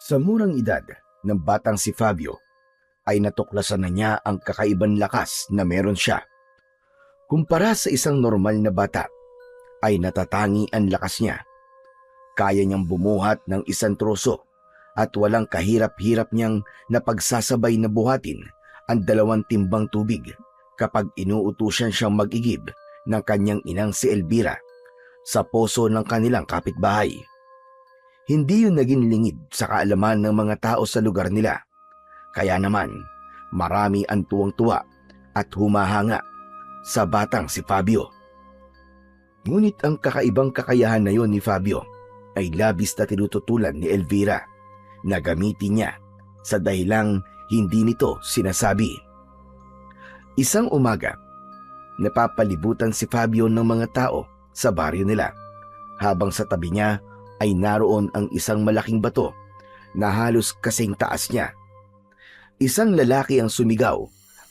Sa murang edad ng batang si Fabio ay natuklasan na niya ang kakaibang lakas na meron siya. Kumpara sa isang normal na bata, ay natatangi ang lakas niya. Kaya niyang bumuhat ng isang troso at walang kahirap-hirap niyang napagsasabay na buhatin ang 2 timbang tubig kapag inuutusan siyang mag-igib ng kanyang inang si Elvira sa poso ng kanilang kapitbahay. Hindi yun naging lingid sa kaalaman ng mga tao sa lugar nila. Kaya naman, marami ang tuwang-tuwa at humahanga sa batang si Fabio. Ngunit ang kakaibang kakayahan na yon ni Fabio ay labis na tinututulan ni Elvira na gamitin niya sa dahilang hindi nito sinasabi. Isang umaga, napapalibutan si Fabio ng mga tao sa baryo nila habang sa tabi niya ay naroon ang isang malaking bato na halos kasing taas niya. Isang lalaki ang sumigaw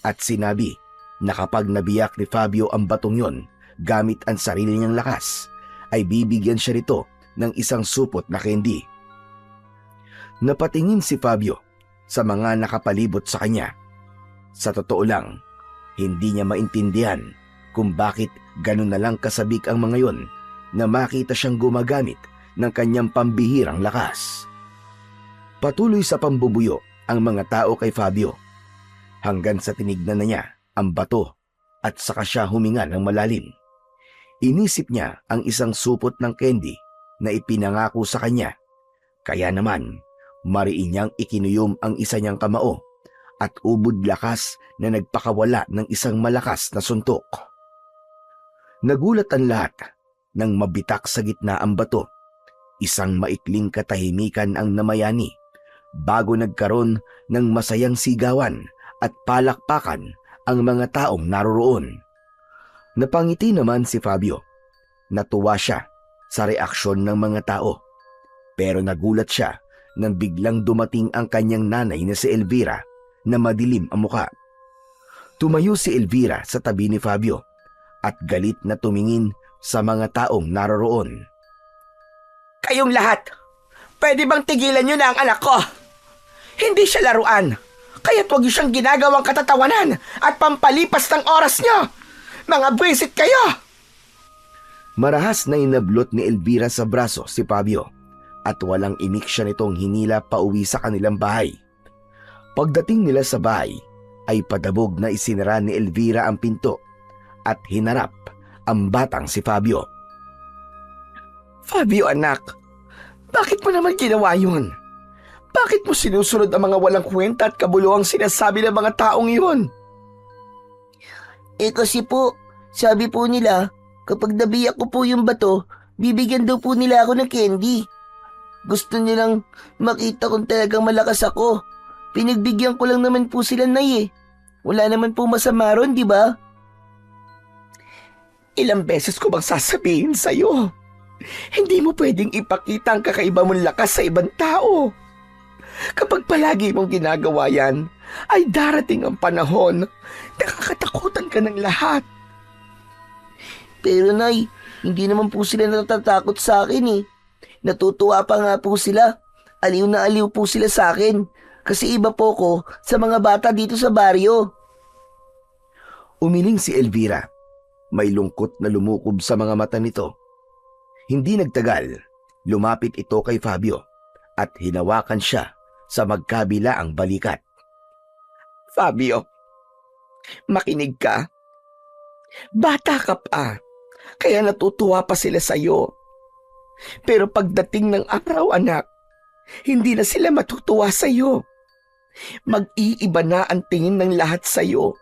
at sinabi na kapag nabiyak ni Fabio ang batong yon gamit ang sarili niyang lakas, ay bibigyan siya nito ng isang supot na candy. Napatingin si Fabio sa mga nakapalibot sa kanya. Sa totoo lang, hindi niya maintindihan kung bakit ganun na lang kasabik ang mga yon na makita siyang gumagamit ng kanyang pambihirang lakas. Patuloy sa pambubuyo ang mga tao kay Fabio hanggang sa tinignan na niya ang bato at saka siya huminga ng malalim. Inisip niya ang isang supot ng candy na ipinangako sa kanya. Kaya naman, mariin niyang ikinuyom ang isa niyang kamao at ubod lakas na nagpakawala ng isang malakas na suntok. Nagulat ang lahat nang mabitak sa gitna ang bato. Isang maikling katahimikan ang namayani bago nagkaroon ng masayang sigawan at palakpakan ang mga taong naroroon. Napangiti naman si Fabio. Natuwa siya sa reaksyon ng mga tao. Pero nagulat siya nang biglang dumating ang kanyang nanay na si Elvira na madilim ang muka. Tumayo si Elvira sa tabi ni Fabio at galit na tumingin sa mga taong naroroon. Kayong lahat, pwede bang tigilan niyo na ang anak ko? Hindi siya laruan, kaya't huwag niyo siyang ginagawang katatawanan at pampalipas ng oras niyo. Mga bwisit kayo! Marahas na inablot ni Elvira sa braso si Fabio at walang imik siya nitong hinila pauwi sa kanilang bahay. Pagdating nila sa bahay, ay padabog na isinara ni Elvira ang pinto at hinarap ang batang si Fabio. Fabio anak, bakit mo naman ginawa yun? Bakit mo sinusunod ang mga walang kwenta at kabuluhang sinasabi ng mga taong yun? Kasi po, sabi po nila, kapag nabiyak ko po yung bato, bibigyan daw po nila ako ng candy. Gusto nilang makita kung talagang malakas ako. Pinagbigyan ko lang naman po sila, Nay. Wala naman po masama ron, di ba? Ilang beses ko bang sasabihin sa'yo? Hindi mo pwedeng ipakita ang kakaiba mong lakas sa ibang tao. Kapag palagi mong ginagawa yan, ay darating ang panahon na kakatakutan ka ng lahat. Pero Nay, hindi naman po sila natatakot sa akin eh. Natutuwa pa nga po sila. Aliw na aliw po sila sa akin. Kasi iba po ko sa mga bata dito sa baryo. Umiling si Elvira. May lungkot na lumukob sa mga mata nito. Hindi nagtagal, lumapit ito kay Fabio at hinawakan siya sa magkabilaang balikat. Fabio, makinig ka. Bata ka pa, kaya natutuwa pa sila sa'yo. Pero pagdating ng araw, anak, hindi na sila matutuwa sa'yo. Mag-iiba na ang tingin ng lahat sa'yo.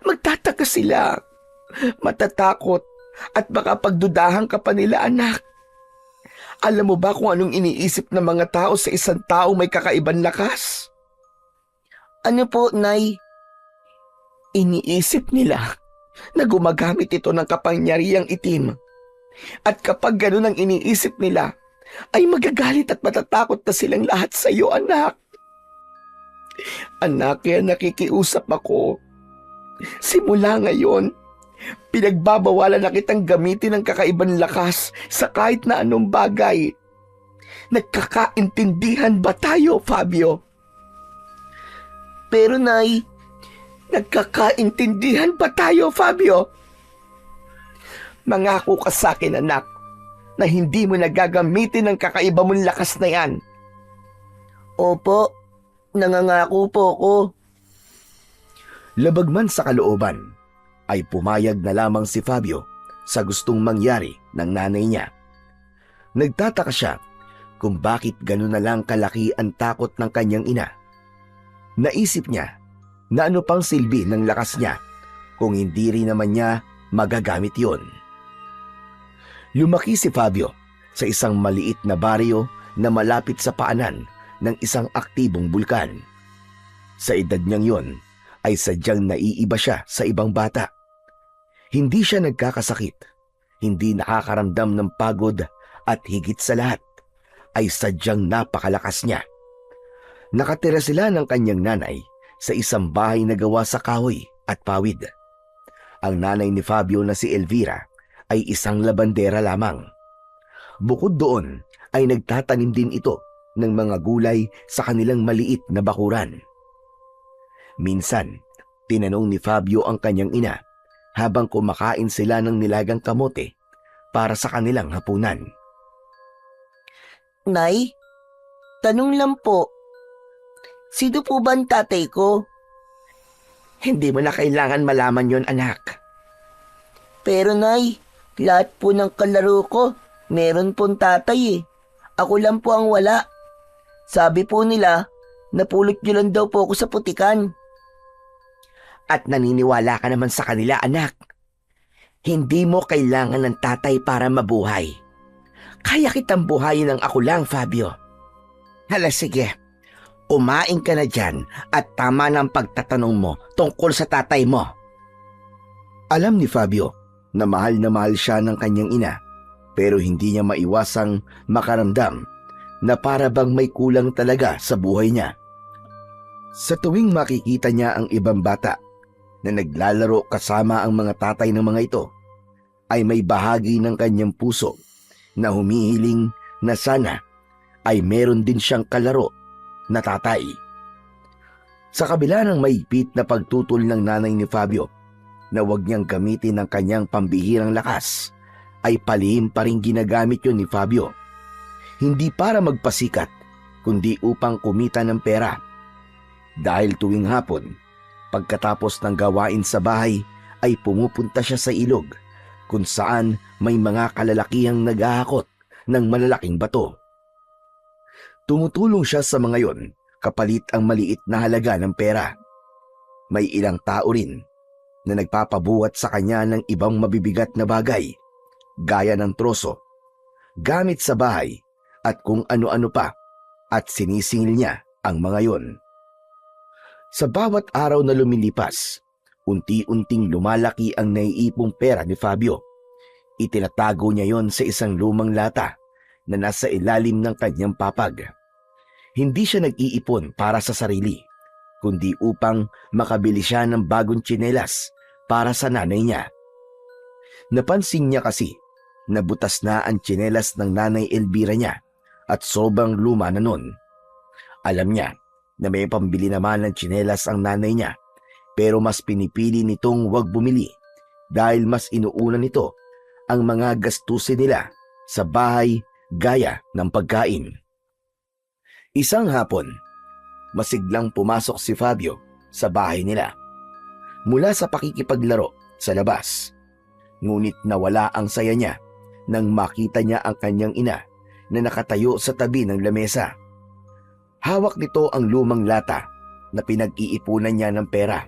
Magtataka sila, matatakot, at baka pagdudahan ka pa nila, anak. Alam mo ba kung anong iniisip ng mga tao sa isang tao may kakaibang lakas? Ano po, Nay? Iniisip nila na gumagamit ito ng kapangyarihang itim. At kapag ganun ang iniisip nila, ay magagalit at matatakot na silang lahat sa iyo, anak. Anak, kaya nakikiusap ako. Simula ngayon, pinagbabawalan na kitang gamitin ang kakaibang lakas sa kahit na anong bagay. Nagkakaintindihan ba tayo, Fabio? Pero Nay, Nagkakaintindihan ba tayo, Fabio? Mangako ka sa akin, anak, na hindi mo nagagamitin ang kakaiba mong lakas na yan. opo, nangangako po ko. Labag man sa kalooban, ay pumayag na lamang si Fabio sa gustong mangyari ng nanay niya. Nagtataka siya kung bakit gano'n na lang kalaki ang takot ng kanyang ina. Naisip niya na ano pang silbi ng lakas niya kung hindi rin naman niya magagamit yon. Lumaki si Fabio sa isang maliit na baryo na malapit sa paanan ng isang aktibong bulkan. Sa edad niyang yon ay sadyang naiiba siya sa ibang bata. Hindi siya nagkakasakit, hindi nakakaramdam ng pagod at higit sa lahat ay sadyang napakalakas niya. Nakatira sila ng kanyang nanay sa isang bahay na gawa sa kahoy at pawid. Ang nanay ni Fabio na si Elvira ay isang labandera lamang. Bukod doon ay nagtatanim din ito ng mga gulay sa kanilang maliit na bakuran. Minsan, tinanong ni Fabio ang kanyang ina habang kumakain sila ng nilagang kamote para sa kanilang hapunan. Nay, tanong lang po, sino po ba ang tatay ko? Hindi mo na kailangan malaman yon, anak. Pero Nay, lahat po ng kalaro ko, meron pong tatay eh. Ako lang po ang wala. Sabi po nila, napulot nyo lang daw po ako sa putikan. At naniniwala ka naman sa kanila, anak. Hindi mo kailangan ng tatay para mabuhay. Kaya kitang buhayin ng ako lang, Fabio. Hala, sige. Kumain ka na dyan at tama na ang pagtatanong mo tungkol sa tatay mo. Alam ni Fabio na mahal siya ng kanyang ina, pero hindi niya maiwasang makaramdam na para bang may kulang talaga sa buhay niya. Sa tuwing makikita niya ang ibang bata na naglalaro kasama ang mga tatay ng mga ito, ay may bahagi ng kanyang puso na humihiling na sana ay meron din siyang kalaro na tatay. Sa kabila ng mahigpit na pagtutol ng nanay ni Fabio na huwag niyang gamitin ang kanyang pambihirang lakas, ay palihim pa rin ginagamit yun ni Fabio. Hindi para magpasikat, kundi upang kumita ng pera. Dahil tuwing hapon, pagkatapos ng gawain sa bahay, ay pumupunta siya sa ilog kung saan may mga kalalakihang naghahakot ng malalaking bato. Tumutulong siya sa mga yon kapalit ang maliit na halaga ng pera. May ilang tao rin na nagpapabuhat sa kanya ng ibang mabibigat na bagay, gaya ng troso, gamit sa bahay at kung ano-ano pa, at sinisingil niya ang mga yon. Sa bawat araw na lumilipas, unti-unting lumalaki ang naiipong pera ni Fabio. Itinatago niya yon sa isang lumang lata na nasa ilalim ng kanyang papag. Hindi siya nag-iipon para sa sarili, kundi upang makabili siya ng bagong tsinelas para sa nanay niya. Napansin niya kasi na butas na ang tsinelas ng nanay Elvira niya at sobrang luma na nun. Alam niya na may pambili naman ng tsinelas ang nanay niya, pero mas pinipili nitong huwag bumili dahil mas inuuna nito ang mga gastusin nila sa bahay gaya ng pagkain. Isang hapon, masiglang pumasok si Fabio sa bahay nila mula sa pakikipaglaro sa labas. Ngunit nawala ang saya niya nang makita niya ang kanyang ina na nakatayo sa tabi ng lamesa. Hawak nito ang lumang lata na pinag-iipunan niya ng pera.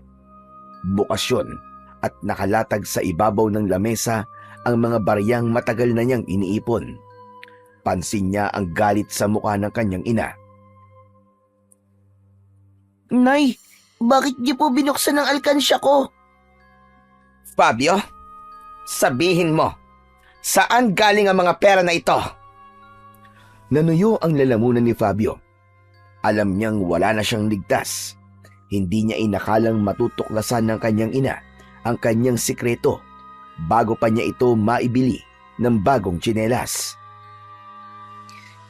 Bukas yun at nakalatag sa ibabaw ng lamesa ang mga baryang matagal na niyang iniipon. Pansin niya ang galit sa mukha ng kanyang ina. Nay, bakit niyo po binuksan ang alkansya ko? Fabio, sabihin mo, saan galing ang mga pera na ito? Nanuyo ang lalamunan ni Fabio. Alam niyang wala na siyang ligtas. Hindi niya inakalang matutuklasan ng kanyang ina ang kanyang sikreto bago pa niya ito maibili ng bagong tsinelas.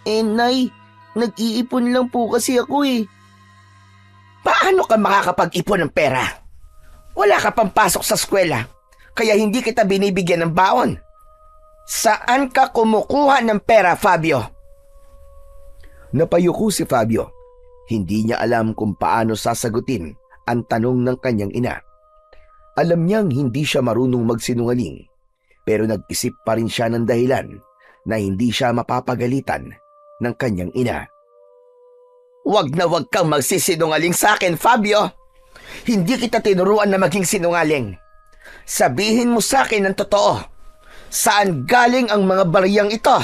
Nay, nag-iipon lang po kasi ako eh. Paano ka makakapag-ipon ng pera? Wala ka pang pasok sa eskwela, kaya hindi kita binibigyan ng baon. Saan ka kumukuha ng pera, Fabio? Napayuko si Fabio. Hindi niya alam kung paano sasagutin ang tanong ng kanyang ina. Alam niyang hindi siya marunong magsinungaling, pero nag-isip pa rin siya ng dahilan na hindi siya mapapagalitan ng kanyang ina. Wag na wag kang magsisinungaling sa akin, Fabio. Hindi kita tinuruan na maging sinungaling. Sabihin mo sa akin ang totoo. Saan galing ang mga bariyang ito?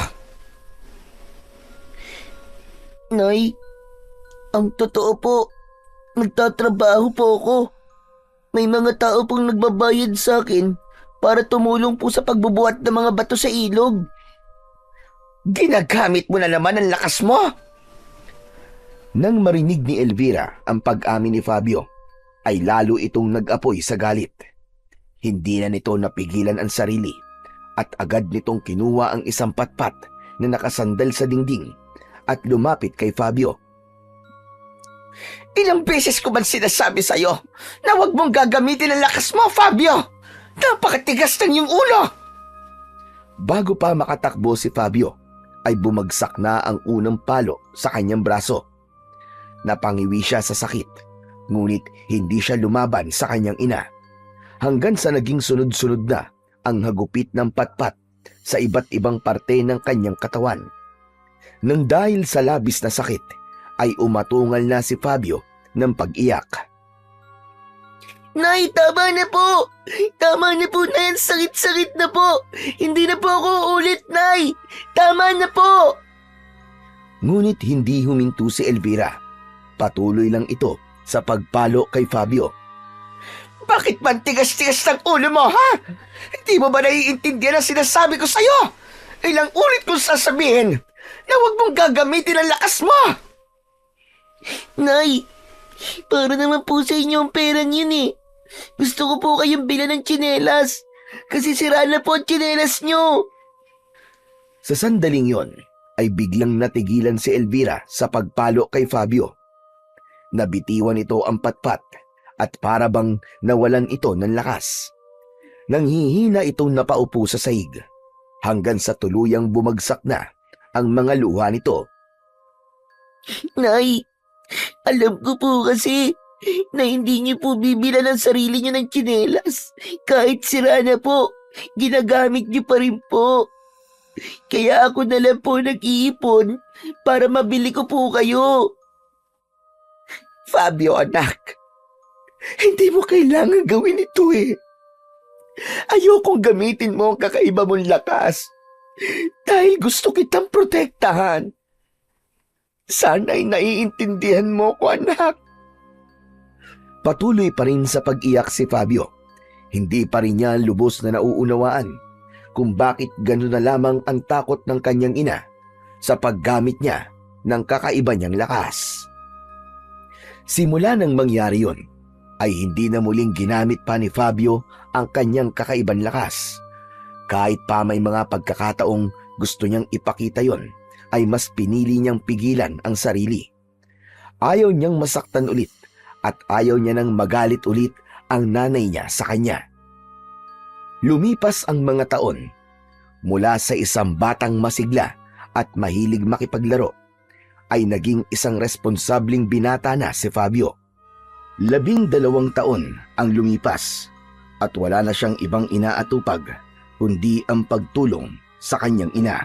Nay, ang totoo po, nagtatrabaho po ako. May mga tao pong nagbabayad sa akin para tumulong po sa pagbubuhat ng mga bato sa ilog. Ginagamit mo na naman ang lakas mo. Nang marinig ni Elvira ang pag-amin ni Fabio, ay lalo itong nag-apoy sa galit. Hindi na nito napigilan ang sarili at agad nitong kinuha ang isang patpat na nakasandal sa dingding at lumapit kay Fabio. Ilang beses ko ba sinasabi sa'yo na huwag mong gagamitin ang lakas mo, Fabio? Napakatigas ng iyong ulo! Bago pa makatakbo si Fabio, ay bumagsak na ang unang palo sa kanyang braso. Napangiwi siya sa sakit, ngunit hindi siya lumaban sa kanyang ina, hanggang sa naging sunod-sunod na ang hagupit ng patpat sa iba't ibang parte ng kanyang katawan. Nang dahil sa labis na sakit, ay umatungal na si Fabio ng pag-iyak. Nay, tama na po! Tama na po, Nay! Ang sakit-sakit na po! Hindi na po ako ulit, Nay! Tama na po! Ngunit hindi huminto si Elvira. Patuloy lang ito sa pagpalo kay Fabio. Bakit man tigas-tigas ng ulo mo, ha? Hindi mo ba naiintindihan ang sinasabi ko sa'yo? Ilang ulit kong sasabihin na huwag mong gagamitin ang lakas mo! Nay, para naman po sa inyo ang pera yun eh. Gusto ko po kayong bilan ng tsinelas. Kasi sira na po ang tsinelas nyo. Sa sandaling yon, ay biglang natigilan si Elvira sa pagpalo kay Fabio. Nabitiwan ito ang patpat at para bang nawalan ito ng lakas. Nanghihina itong napaupo sa sahig hanggang sa tuluyang bumagsak na ang mga luha nito. Nay, alam ko po kasi na hindi niyo po bibilan ang sarili niyo ng tsinelas. Kahit sira na po, ginagamit niyo pa rin po. Kaya ako na lang po nag-iipon para mabili ko po kayo. Fabio, anak, hindi mo kailangan gawin ito eh. Ayokong gamitin mo ang kakaiba mong lakas dahil gusto kitang protektahan. Sana'y naiintindihan mo ko, anak. Patuloy pa rin sa pag-iyak si Fabio. Hindi pa rin niya lubos na nauunawaan kung bakit gano'n na lamang ang takot ng kanyang ina sa paggamit niya ng kakaiba niyang lakas. Simula nang mangyari yon, ay hindi na muling ginamit pa ni Fabio ang kanyang kakaibang lakas. Kahit pa may mga pagkakataong gusto niyang ipakita yon, ay mas pinili niyang pigilan ang sarili. Ayaw niyang masaktan ulit at ayaw niya nang magalit ulit ang nanay niya sa kanya. Lumipas ang mga taon. Mula sa isang batang masigla at mahilig makipaglaro, ay naging isang responsableng binata na si Fabio. 12 taon ang lumipas at wala na siyang ibang inaatupag kundi ang pagtulong sa kanyang ina.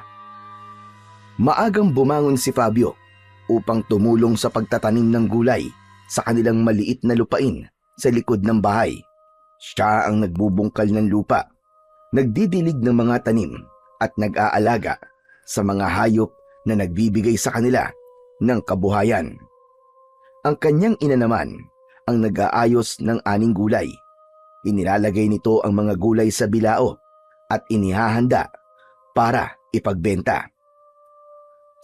Maagang bumangon si Fabio upang tumulong sa pagtatanim ng gulay sa kanilang maliit na lupain sa likod ng bahay. Siya ang nagbubungkal ng lupa, nagdidilig ng mga tanim at nag-aalaga sa mga hayop na nagbibigay sa kanila ng kabuhayan. Ang kanyang ina naman ang nag-aayos ng aning gulay. Inilalagay nito ang mga gulay sa bilao at inihahanda para ipagbenta.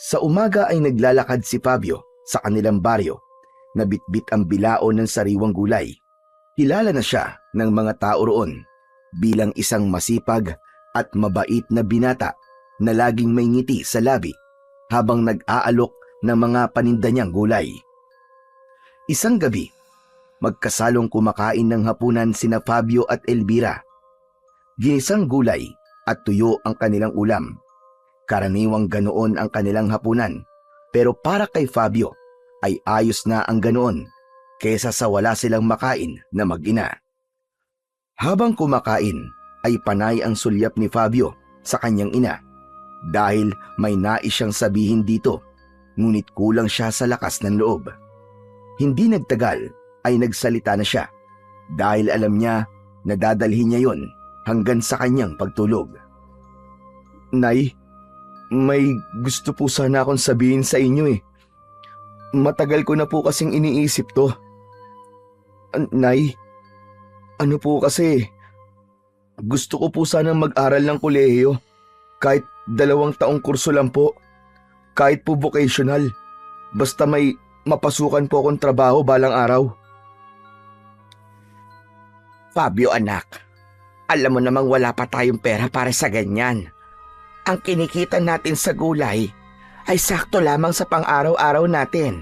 Sa umaga ay naglalakad si Fabio sa kanilang baryo na bitbit ang bilao ng sariwang gulay. Kilala na siya ng mga tao roon bilang isang masipag at mabait na binata na laging may ngiti sa labi habang nag-aalok ng mga paninda niyang gulay. Isang gabi, magkasalong kumakain ng hapunan sina Fabio at Elvira. Ginisang gulay at tuyo ang kanilang ulam. Karaniwang ganoon ang kanilang hapunan, pero para kay Fabio ay ayos na ang ganoon kesa sa wala silang makain na mag-ina. Habang kumakain ay panay ang sulyap ni Fabio sa kanyang ina dahil may nais siyang sabihin dito, ngunit kulang siya sa lakas ng loob. Hindi nagtagal ay nagsalita na siya dahil alam niya na dadalhin niya yon hanggang sa kanyang pagtulog. Nay, may gusto po sana akong sabihin sa inyo eh. Matagal ko na po kasing iniisip to. Nay, ano po kasi, gusto ko po sanang mag-aral ng kolehiyo. Kahit 2 taong kurso lang po. Kahit po vocational. Basta may mapasukan po akong trabaho balang araw. Fabio anak, alam mo namang wala pa tayong pera para sa ganyan. Ang kinikita natin sa gulay ay sakto lamang sa pang-araw-araw natin.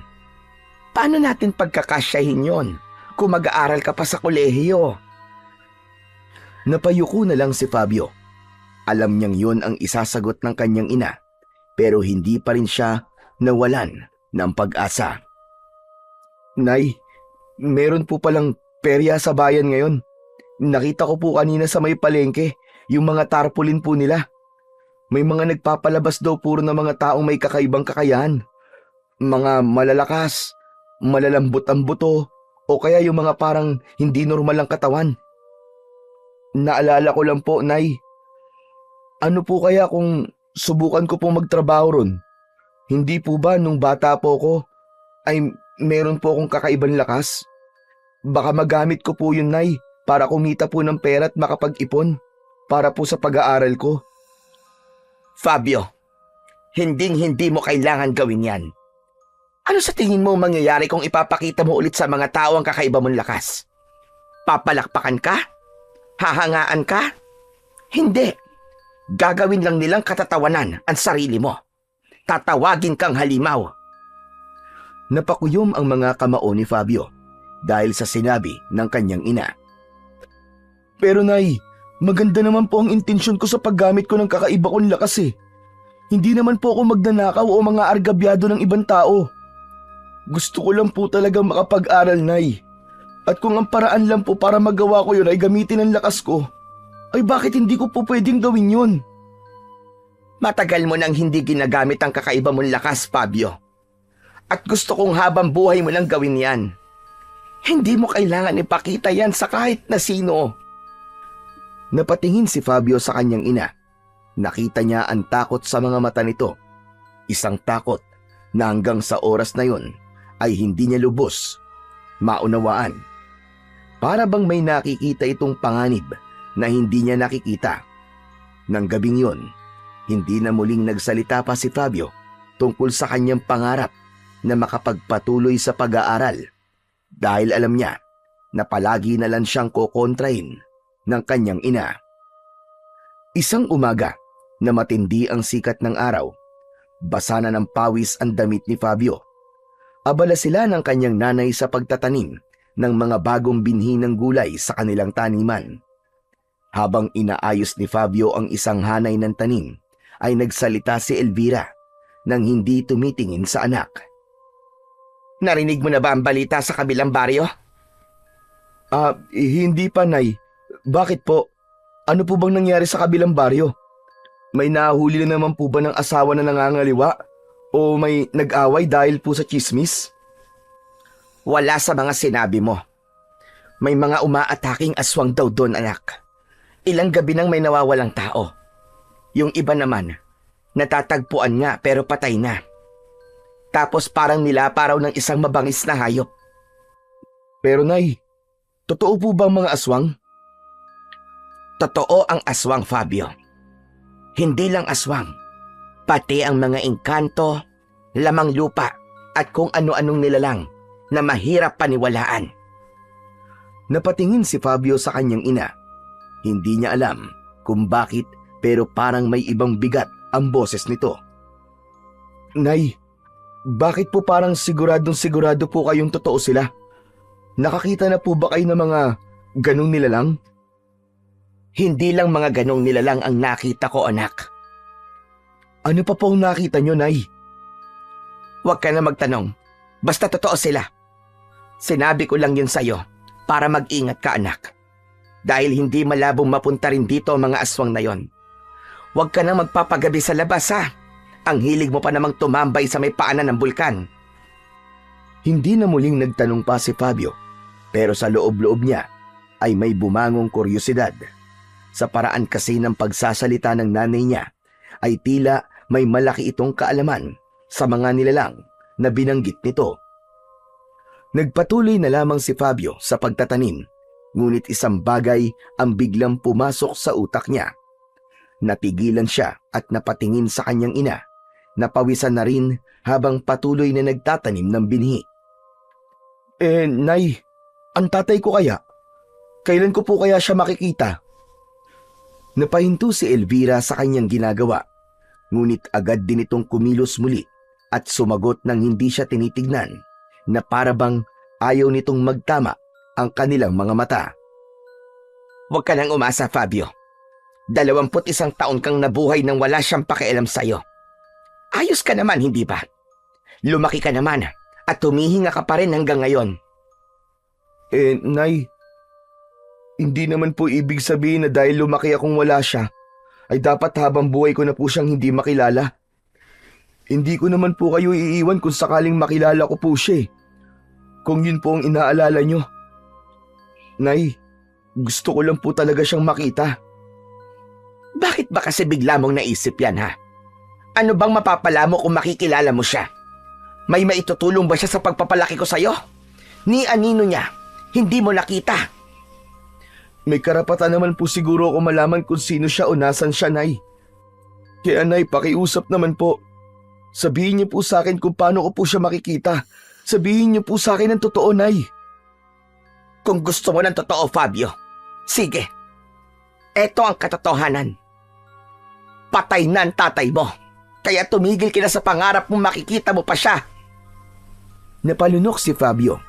Paano natin pagkakasyahin yon kung mag-aaral ka pa sa kolehiyo? Napayuko na lang si Fabio. Alam niyang yon ang isasagot ng kanyang ina, pero hindi pa rin siya nawalan ng pag-asa. Nay, meron po palang perya sa bayan ngayon. Nakita ko po kanina sa may palengke, yung mga tarpaulin po nila. May mga nagpapalabas daw puro na mga taong may kakaibang kakayahan. Mga malalakas, malalambot ang buto, o kaya yung mga parang hindi normal ang katawan. Naalala ko lang po, Nay. Ano po kaya kung subukan ko po magtrabaho ron? Hindi po ba nung bata po ko ay meron po akong kakaibang lakas? Baka magamit ko po yun, Nay, para kumita po ng pera at makapag-ipon para po sa pag-aaral ko. Fabio, hinding-hindi mo kailangan gawin yan. Ano sa tingin mo mangyayari kung ipapakita mo ulit sa mga tao ang kakaiba mong lakas? Papalakpakan ka? Hahangaan ka? Hindi. Gagawin lang nilang katatawanan ang sarili mo. Tatawagin kang halimaw. Napakuyom ang mga kamao ni Fabio dahil sa sinabi ng kanyang ina. Pero Nay, maganda naman po ang intensyon ko sa paggamit ko ng kakaiba kong lakas eh. Hindi naman po ako magnanakaw o mga argabyado ng ibang tao. Gusto ko lang po talagang makapag-aral, Nay. At kung ang paraan lang po para magawa ko yun ay gamitin ang lakas ko, ay bakit hindi ko po pwedeng gawin yun? Matagal mo nang hindi ginagamit ang kakaiba mong lakas, Fabio. At gusto kong habang buhay mo lang gawin yan. Hindi mo kailangan ipakita yan sa kahit na sino. Napatingin si Fabio sa kanyang ina. Nakita niya ang takot sa mga mata nito. Isang takot na hanggang sa oras na yon ay hindi niya lubos maunawaan. Para bang may nakikita itong panganib na hindi niya nakikita. Nang gabing yon, hindi na muling nagsalita pa si Fabio tungkol sa kanyang pangarap na makapagpatuloy sa pag-aaral dahil alam niya na palagi na lang siyang kokontrahin ng kanyang ina. Isang umaga na matindi ang sikat ng araw, basa na ng pawis ang damit ni Fabio. Abala sila ng kanyang nanay sa pagtatanim ng mga bagong binhi ng gulay sa kanilang taniman. Habang inaayos ni Fabio ang isang hanay ng tanim, ay nagsalita si Elvira nang hindi tumitingin sa anak. Narinig mo na ba ang balita sa kabilang baryo? Hindi pa, Nay. Bakit po? Ano po bang nangyari sa kabilang baryo? May nahuli na naman po ba ng asawa na nangangaliwa? O may nag-away dahil po sa chismis? Wala sa mga sinabi mo. May mga umaataking aswang daw doon, anak. Ilang gabi nang may nawawalang tao. Yung iba naman, natatagpuan nga pero patay na. Tapos parang nilaparaw ng isang mabangis na hayop. Pero Nay, totoo po ba ang mga aswang? Totoo ang aswang, Fabio. Hindi lang aswang, pati ang mga engkanto, lamang lupa at kung ano-anong nilalang na mahirap paniwalaan. Napatingin si Fabio sa kanyang ina. Hindi niya alam kung bakit pero parang may ibang bigat ang boses nito. Nay, bakit po parang siguradong-sigurado po kayong totoo sila? Nakakita na po ba kayo ng mga ganong nilalang? Hindi lang mga ganong nilalang ang nakita ko, anak. Ano pa po ang nakita nyo, Nay? Huwag ka na magtanong. Basta totoo sila. Sinabi ko lang yun sa'yo para mag-ingat ka, anak. Dahil hindi malabong mapunta rin dito ang mga aswang na yon. Huwag ka na magpapagabi sa labas, ha? Ang hilig mo pa namang tumambay sa may paanan ng bulkan. Hindi na muling nagtanong pa si Fabio, pero sa loob-loob niya ay may bumangong kuryosidad. Sa paraan kasi ng pagsasalita ng nanay niya ay tila may malaki itong kaalaman sa mga nilalang na binanggit nito. Nagpatuloy na lamang si Fabio sa pagtatanim, ngunit isang bagay ang biglang pumasok sa utak niya. Natigilan siya at napatingin sa kanyang ina. Napawisan na rin habang patuloy na nagtatanim ng binhi. Nay, ang tatay ko kaya? Kailan ko po kaya siya makikita? Napahinto si Elvira sa kanyang ginagawa, ngunit agad din itong kumilos muli at sumagot ng hindi siya tinitignan na parabang ayaw nitong magtama ang kanilang mga mata. Huwag ka nang umasa, Fabio. 21 taon kang nabuhay nang wala siyang pakialam sa'yo. Ayos ka naman, hindi ba? Lumaki ka naman at humihinga ka pa rin hanggang ngayon. Nay, hindi naman po ibig sabihin na dahil lumaki akong wala siya, ay dapat habang buhay ko na po siyang hindi makilala. Hindi ko naman po kayo iiwan kung sakaling makilala ko po siya. Kung yun po ang inaalala nyo. Nay, gusto ko lang po talaga siyang makita. Bakit ba kasi bigla mong naisip yan, ha? Ano bang mapapala mo kung makikilala mo siya? May maitutulong ba siya sa pagpapalaki ko sa'yo? Ni anino niya, hindi mo nakita. May karapatan naman po siguro ako malaman kung sino siya o nasan siya, Nay. Kaya Nay, pakiusap naman po. Sabihin niyo po sa akin kung paano ko po siya makikita. Sabihin niyo po sa akin ang totoo, Nay. Kung gusto mo ng totoo, Fabio, sige. Eto ang katotohanan. Patay na ang tatay mo. Kaya tumigil ka na sa pangarap mong makikita mo pa siya. Napalunok si Fabio.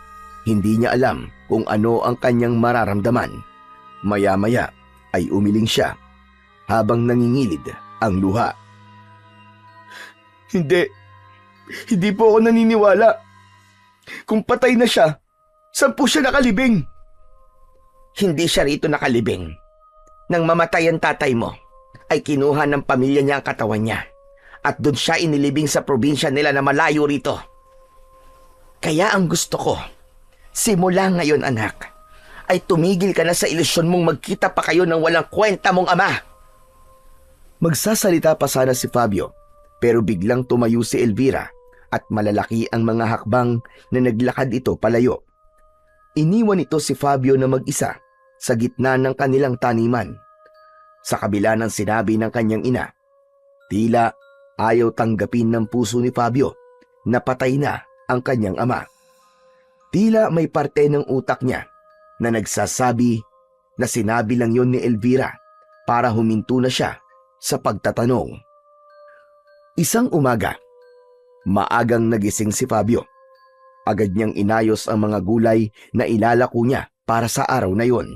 Hindi niya alam kung ano ang kanyang mararamdaman. Maya-maya ay umiling siya habang nangingilid ang luha. Hindi po ako naniniwala. Kung patay na siya, saan po siya nakalibing? Hindi siya rito nakalibing. Nang mamatay ang tatay mo, ay kinuha ng pamilya niya ang katawan niya. At doon siya inilibing sa probinsya nila na malayo rito. Kaya ang gusto ko, simula ngayon anak, ay tumigil ka na sa ilusyon mong magkita pa kayo ng walang kwenta mong ama. Magsasalita pa sana si Fabio, pero biglang tumayo si Elvira at malalaki ang mga hakbang na naglakad ito palayo. Iniwan ito si Fabio na mag-isa sa gitna ng kanilang taniman. Sa kabila ng sinabi ng kanyang ina, tila ayaw tanggapin ng puso ni Fabio na patay na ang kanyang ama. Tila may parte ng utak niya na nagsasabi na sinabi lang yon ni Elvira para huminto na siya sa pagtatanong. Isang umaga, maagang nagising si Fabio. Agad niyang inayos ang mga gulay na ilalako niya para sa araw na yon.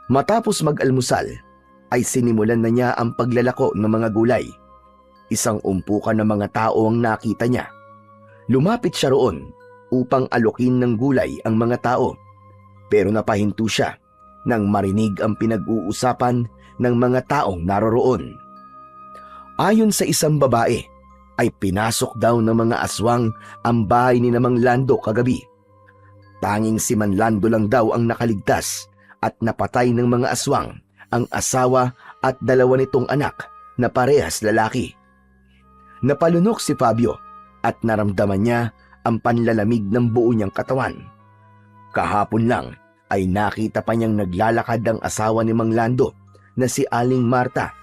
Matapos mag-almusal, ay sinimulan na niya ang paglalako ng mga gulay. Isang umpukan ng mga tao ang nakita niya. Lumapit siya roon upang alukin ng gulay ang mga tao. Pero napahinto siya nang marinig ang pinag-uusapan ng mga taong naroroon. Ayon sa isang babae, ay pinasok daw ng mga aswang ang bahay ni Mang Lando kagabi. Tanging si Manlando lang daw ang nakaligtas at napatay ng mga aswang ang asawa at 2 nitong anak na parehas lalaki. Napalunok si Fabio at naramdaman niya ang panlalamig ng buo niyang katawan. Kahapon lang ay nakita pa niyang naglalakad ang asawa ni Mang Lando na si Aling Marta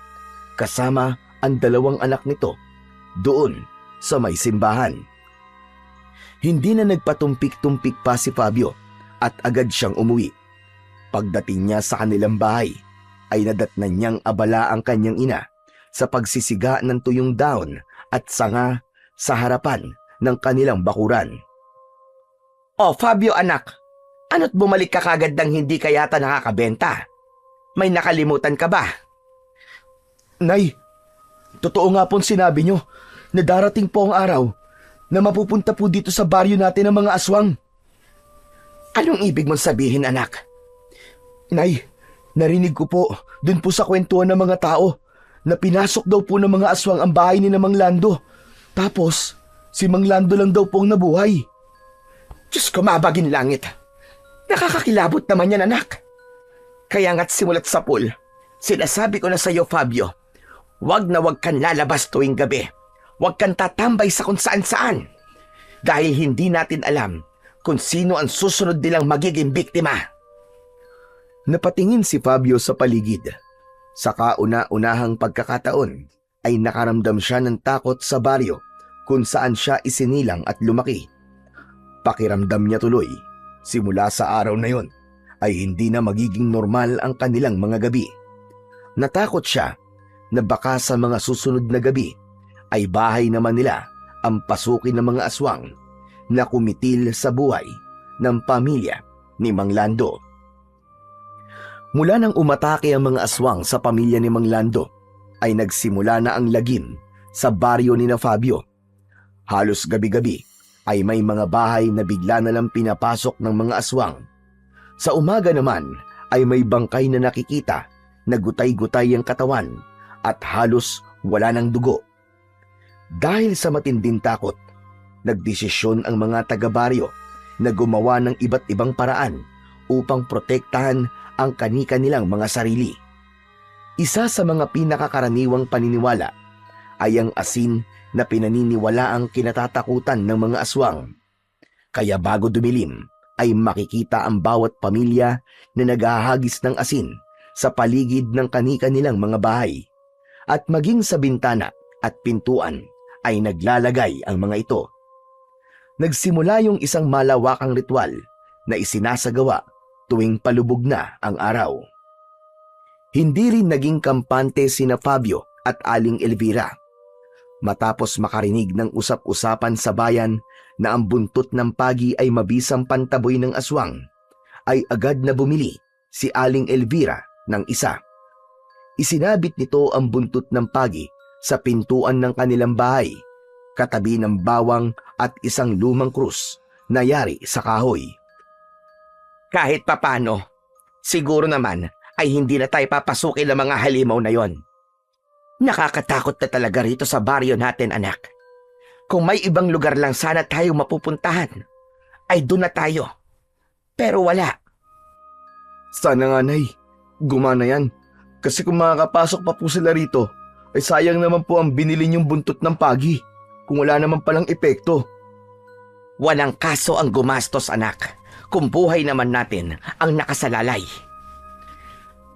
kasama ang 2 anak nito doon sa may simbahan. Hindi na nagpatumpik-tumpik pa si Fabio at agad siyang umuwi. Pagdating niya sa kanilang bahay, ay nadatnan niyang abala ang kanyang ina sa pagsisiga ng tuyong daon at sanga sa harapan ng kanilang bakuran. Oh, Fabio anak, ano't bumalik ka kagad nang hindi ka yata nakakabenta? May nakalimutan ka ba? Nay, totoo nga pong sinabi nyo na darating po ang araw na mapupunta po dito sa baryo natin ang mga aswang. Anong ibig mong sabihin, anak? Nay, narinig ko po dun po sa kwentuhan ng mga tao na pinasok daw po ng mga aswang ang bahay ni Mang Lando. Tapos, si Mang Lando lang daw po ang nabuhay. Diyos ko, mabagin langit. Nakakakilabot naman yan, anak. Kaya nga't simulat sa pool, sinasabi ko na sa iyo, Fabio, wag na wag kang lalabas tuwing gabi. Wag kang tatambay sa kung saan-saan. Dahil hindi natin alam kung sino ang susunod nilang magiging biktima. Napatingin si Fabio sa paligid. Sa kauna-unahang pagkakataon ay nakaramdam siya ng takot sa baryo kung saan siya isinilang at lumaki. Pakiramdam niya tuloy, simula sa araw na yon, ay hindi na magiging normal ang kanilang mga gabi. Natakot siya na baka sa mga susunod na gabi ay bahay naman nila ang pasukin ng mga aswang na kumitil sa buhay ng pamilya ni Mang Lando. Mula nang umatake ang mga aswang sa pamilya ni Mang Lando, ay nagsimula na ang lagim sa baryo ni na Fabio. Halos gabi-gabi ay may mga bahay na bigla na lang pinapasok ng mga aswang. Sa umaga naman ay may bangkay na nakikita na gutay-gutay ang katawan at halos wala ng dugo. Dahil sa matinding takot, nagdesisyon ang mga taga-baryo na gumawa ng iba't ibang paraan upang protektahan ang kani-kanilang mga sarili. Isa sa mga pinakakaraniwang paniniwala ay ang asin na pinaniniwala ang kinatatakutan ng mga aswang. Kaya bago dumilim ay makikita ang bawat pamilya na naghahagis ng asin sa paligid ng kani-kanilang mga bahay. At maging sa bintana at pintuan ay naglalagay ang mga ito. Nagsimula yung isang malawakang ritual na isinasagawa tuwing palubog na ang araw. Hindi rin naging kampante sina Fabio at Aling Elvira. Matapos makarinig ng usap-usapan sa bayan na ang buntot ng pagi ay mabisang pantaboy ng aswang, ay agad na bumili si Aling Elvira ng isa. Isinabit nito ang buntot ng pagi sa pintuan ng kanilang bahay, katabi ng bawang at isang lumang krus na yari sa kahoy. Kahit papano, siguro naman ay hindi na tayo papasukin ng mga halimaw na yon. Nakakatakot na talaga rito sa baryo natin, anak. Kung may ibang lugar lang sana tayo mapupuntahan, ay doon na tayo. Pero wala. Sana nga, Nay, gumana yan. Kasi kung makakapasok pa po sila rito, ay sayang naman po ang binili niyong buntot ng pagi kung wala naman palang epekto. Walang kaso ang gumastos, anak, kung buhay naman natin ang nakasalalay.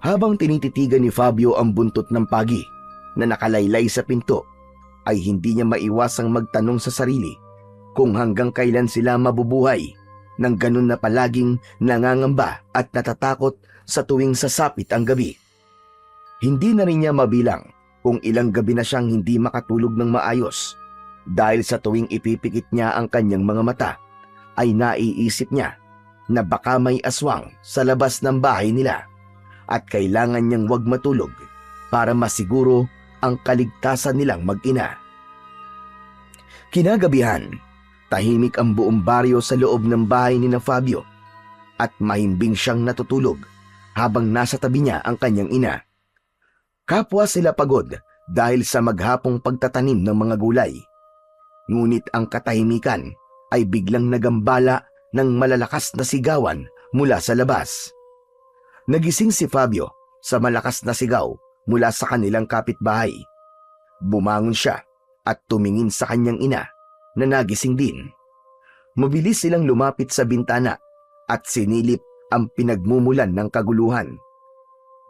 Habang tinititigan ni Fabio ang buntot ng pagi na nakalaylay sa pinto, ay hindi niya maiwasang magtanong sa sarili kung hanggang kailan sila mabubuhay nang ganun na palaging nangangamba at natatakot sa tuwing sasapit ang gabi. Hindi na rin niya mabilang kung ilang gabi na siyang hindi makatulog ng maayos dahil sa tuwing ipipikit niya ang kanyang mga mata ay naiisip niya na baka may aswang sa labas ng bahay nila at kailangan niyang wag matulog para masiguro ang kaligtasan nilang mag-ina. Kinagabihan, tahimik ang buong baryo sa loob ng bahay ni na Fabio at mahimbing siyang natutulog habang nasa tabi niya ang kanyang ina. Kapwa sila pagod dahil sa maghapong pagtatanim ng mga gulay. Ngunit ang katahimikan ay biglang nagambala ng malalakas na sigawan mula sa labas. Nagising si Fabio sa malakas na sigaw mula sa kanilang kapitbahay. Bumangon siya at tumingin sa kanyang ina na nagising din. Mabilis silang lumapit sa bintana at sinilip ang pinagmumulan ng kaguluhan.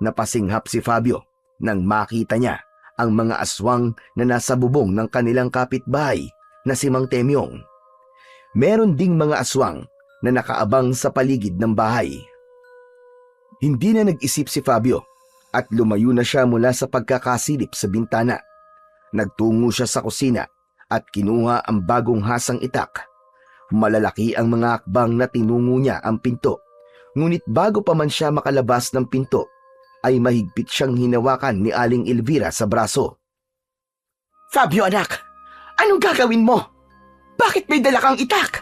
Napasinghap si Fabio nang makita niya ang mga aswang na nasa bubong ng kanilang kapitbahay na si Mang Temyong. Meron ding mga aswang na nakaabang sa paligid ng bahay. Hindi na nag-isip si Fabio at lumayo na siya mula sa pagkakasilip sa bintana. Nagtungo siya sa kusina at kinuha ang bagong hasang itak. Malalaki ang mga akbang na tinungo niya ang pinto. Ngunit bago pa man siya makalabas ng pinto, ay mahigpit siyang hinawakan ni Aling Elvira sa braso. Fabio anak, anong gagawin mo? Bakit may dala kang itak?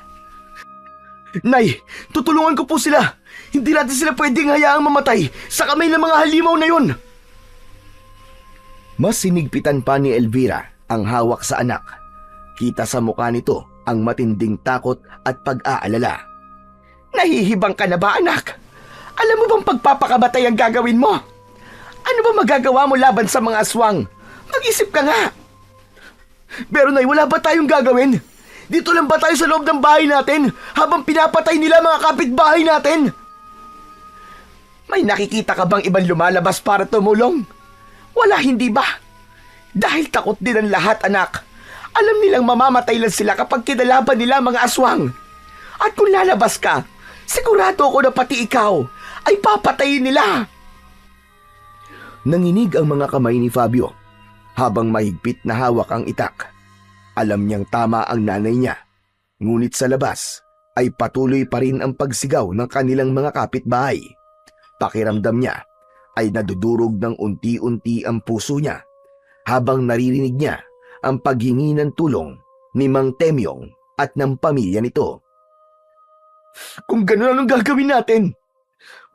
Nay, tutulungan ko po sila. Hindi natin sila pwedeng hayaang mamatay sa kamay ng mga halimaw na yun. Mas sinigpitan pa ni Elvira ang hawak sa anak. Kita sa mukha nito ang matinding takot at pag-aalala. Nahihibang ka na ba anak? Alam mo bang pagpapakamatay ang gagawin mo? Ano ba magagawa mo laban sa mga aswang? Mag-isip ka nga. Pero Nay, wala ba tayong gagawin? Dito lang ba tayo sa loob ng bahay natin habang pinapatay nila mga kapitbahay natin? May nakikita ka bang ibang lumalabas para tumulong? Wala, hindi ba? Dahil takot din ang lahat, anak. Alam nilang mamamatay lang sila kapag kinalaban nila mga aswang. At kung lalabas ka, sigurado ako na pati ikaw ay papatayin nila. Nanginig ang mga kamay ni Fabio habang mahigpit na hawak ang itak. Alam niyang tama ang nanay niya, ngunit sa labas ay patuloy pa rin ang pagsigaw ng kanilang mga kapitbahay. Pakiramdam niya ay nadudurog ng unti-unti ang puso niya habang naririnig niya ang paghingi ng tulong ni Mang Temyong at ng pamilya nito. Kung gano'n anong gagawin natin?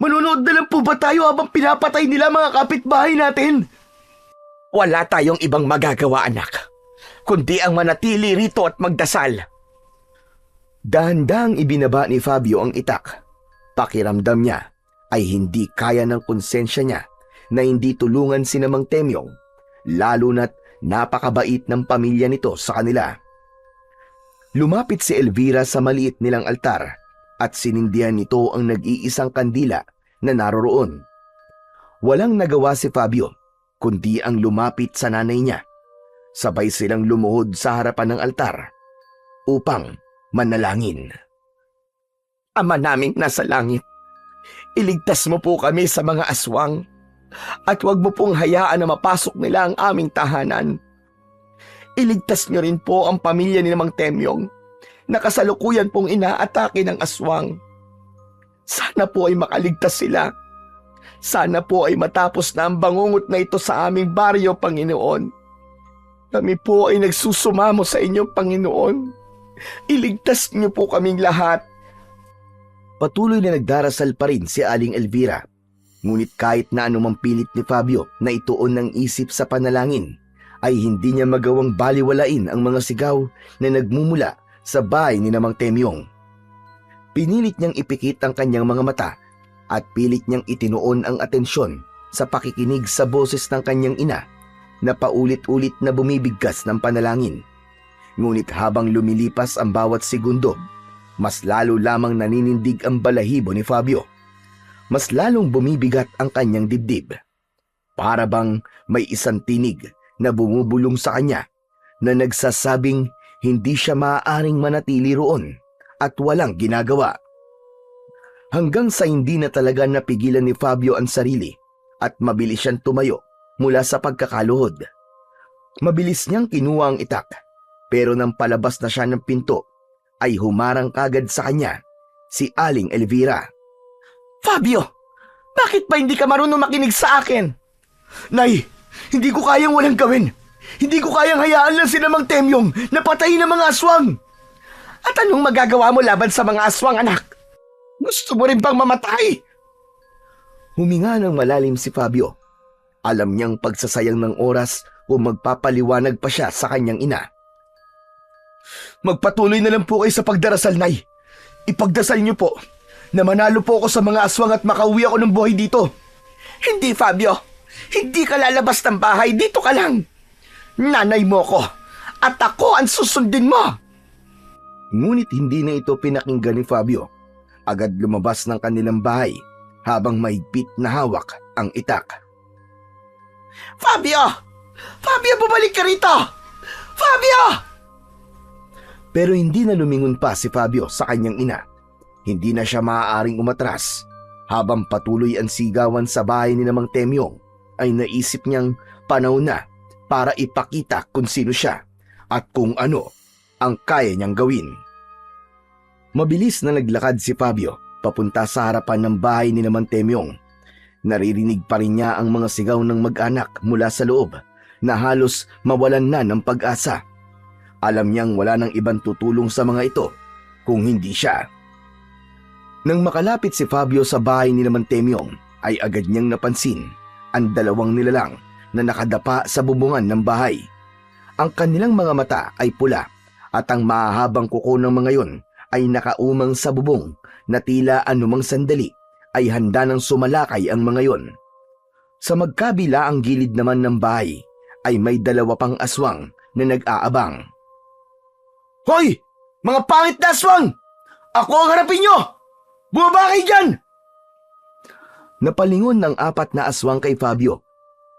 Manunood na lang po ba tayo habang pinapatay nila mga kapitbahay natin? Wala tayong ibang magagawa, anak, kundi ang manatili rito at magdasal. Dahan-dahang ibinaba ni Fabio ang itak. Pakiramdam niya ay hindi kaya ng konsensya niya na hindi tulungan si Mang Temyong, lalo na't napakabait ng pamilya nito sa kanila. Lumapit si Elvira sa maliit nilang altar at sinindihan nito ang nag-iisang kandila na naroroon. Walang nagawa si Fabio kundi ang lumapit sa nanay niya. Sabay silang lumuhod sa harapan ng altar upang manalangin. Ama naming nasa langit, iligtas mo po kami sa mga aswang at huwag mo pong hayaan na mapasok nila ang aming tahanan. Iligtas niyo rin po ang pamilya ni Mang Temyong na kasalukuyan pong inaatake ng aswang. Sana po ay makaligtas sila. Sana po ay matapos na ang bangungot na ito sa aming baryo, Panginoon. Kami po ay nagsusumamo sa inyo, Panginoon. Iligtas niyo po kaming lahat. Patuloy na nagdarasal pa rin si Aling Elvira. Ngunit kahit na anumang pilit ni Fabio na ituon ng isip sa panalangin, ay hindi niya magawang baliwalain ang mga sigaw na nagmumula sa bahay ni Mang Temyong. Pinilit niyang ipikit ang kanyang mga mata at pilit niyang itinuon ang atensyon sa pakikinig sa boses ng kanyang ina na paulit-ulit na bumibigkas ng panalangin. Ngunit habang lumilipas ang bawat segundo, mas lalo lamang naninindig ang balahibo ni Fabio. Mas lalong bumibigat ang kanyang dibdib. Para bang may isang tinig na bumubulong sa kanya na nagsasabing hindi siya maaaring manatili roon at walang ginagawa. Hanggang sa hindi na talaga napigilan ni Fabio ang sarili at mabilis siyang tumayo mula sa pagkakaluhod. Mabilis niyang kinuha ang itak, pero nang palabas na siya ng pinto ay humarang kagad sa kanya si Aling Elvira. Fabio, bakit ba hindi ka marunong makinig sa akin? Nay, hindi ko kayang walang gawin. Hindi ko kayang hayaan lang si Mang Temyong na patayin ng mga aswang. At anong magagawa mo laban sa mga aswang, anak? Gusto mo rin bang mamatay? Huminga ng malalim si Fabio. Alam niyang pagsasayang ng oras kung magpapaliwanag pa siya sa kanyang ina. Magpatuloy na lang po kayo sa pagdarasal, Nay. Ipagdasal niyo po na manalo po ako sa mga aswang at makauwi ako ng buhay dito. Hindi, Fabio. Hindi ka lalabas ng bahay. Dito ka lang. Nanay mo ko at ako ang susundin mo. Ngunit hindi na ito pinakinggan ni Fabio. Agad lumabas ng kanilang bahay habang mahigpit na hawak ang itak. Fabio! Fabio, bumalik ka rito! Fabio! Pero hindi na lumingon pa si Fabio sa kanyang ina. Hindi na siya maaaring umatras. Habang patuloy ang sigawan sa bahay ni Mang Temyong, ay naisip niyang panahon na para ipakita kung sino siya at kung ano ang kaya niyang gawin. Mabilis na naglakad si Fabio papunta sa harapan ng bahay ni Temyong. Naririnig pa rin niya ang mga sigaw ng mag-anak mula sa loob na halos mawalan na ng pag-asa. Alam niyang wala nang ibang tutulong sa mga ito kung hindi siya. Nang makalapit si Fabio sa bahay ni Temyong ay agad niyang napansin ang dalawang nilalang na nakadapa sa bubungan ng bahay. Ang kanilang mga mata ay pula at ang mahahabang kuko ng mga yon ay nakaumang sa bubong na tila anumang sandali ay handa nang sumalakay ang mga yon. Sa magkabila ang gilid naman ng bahay ay may dalawa pang aswang na nag-aabang. "Hoy! Mga pangit na aswang! Ako ang harapin nyo! Bumaba kayo dyan!" Napalingon ng 4 na aswang kay Fabio.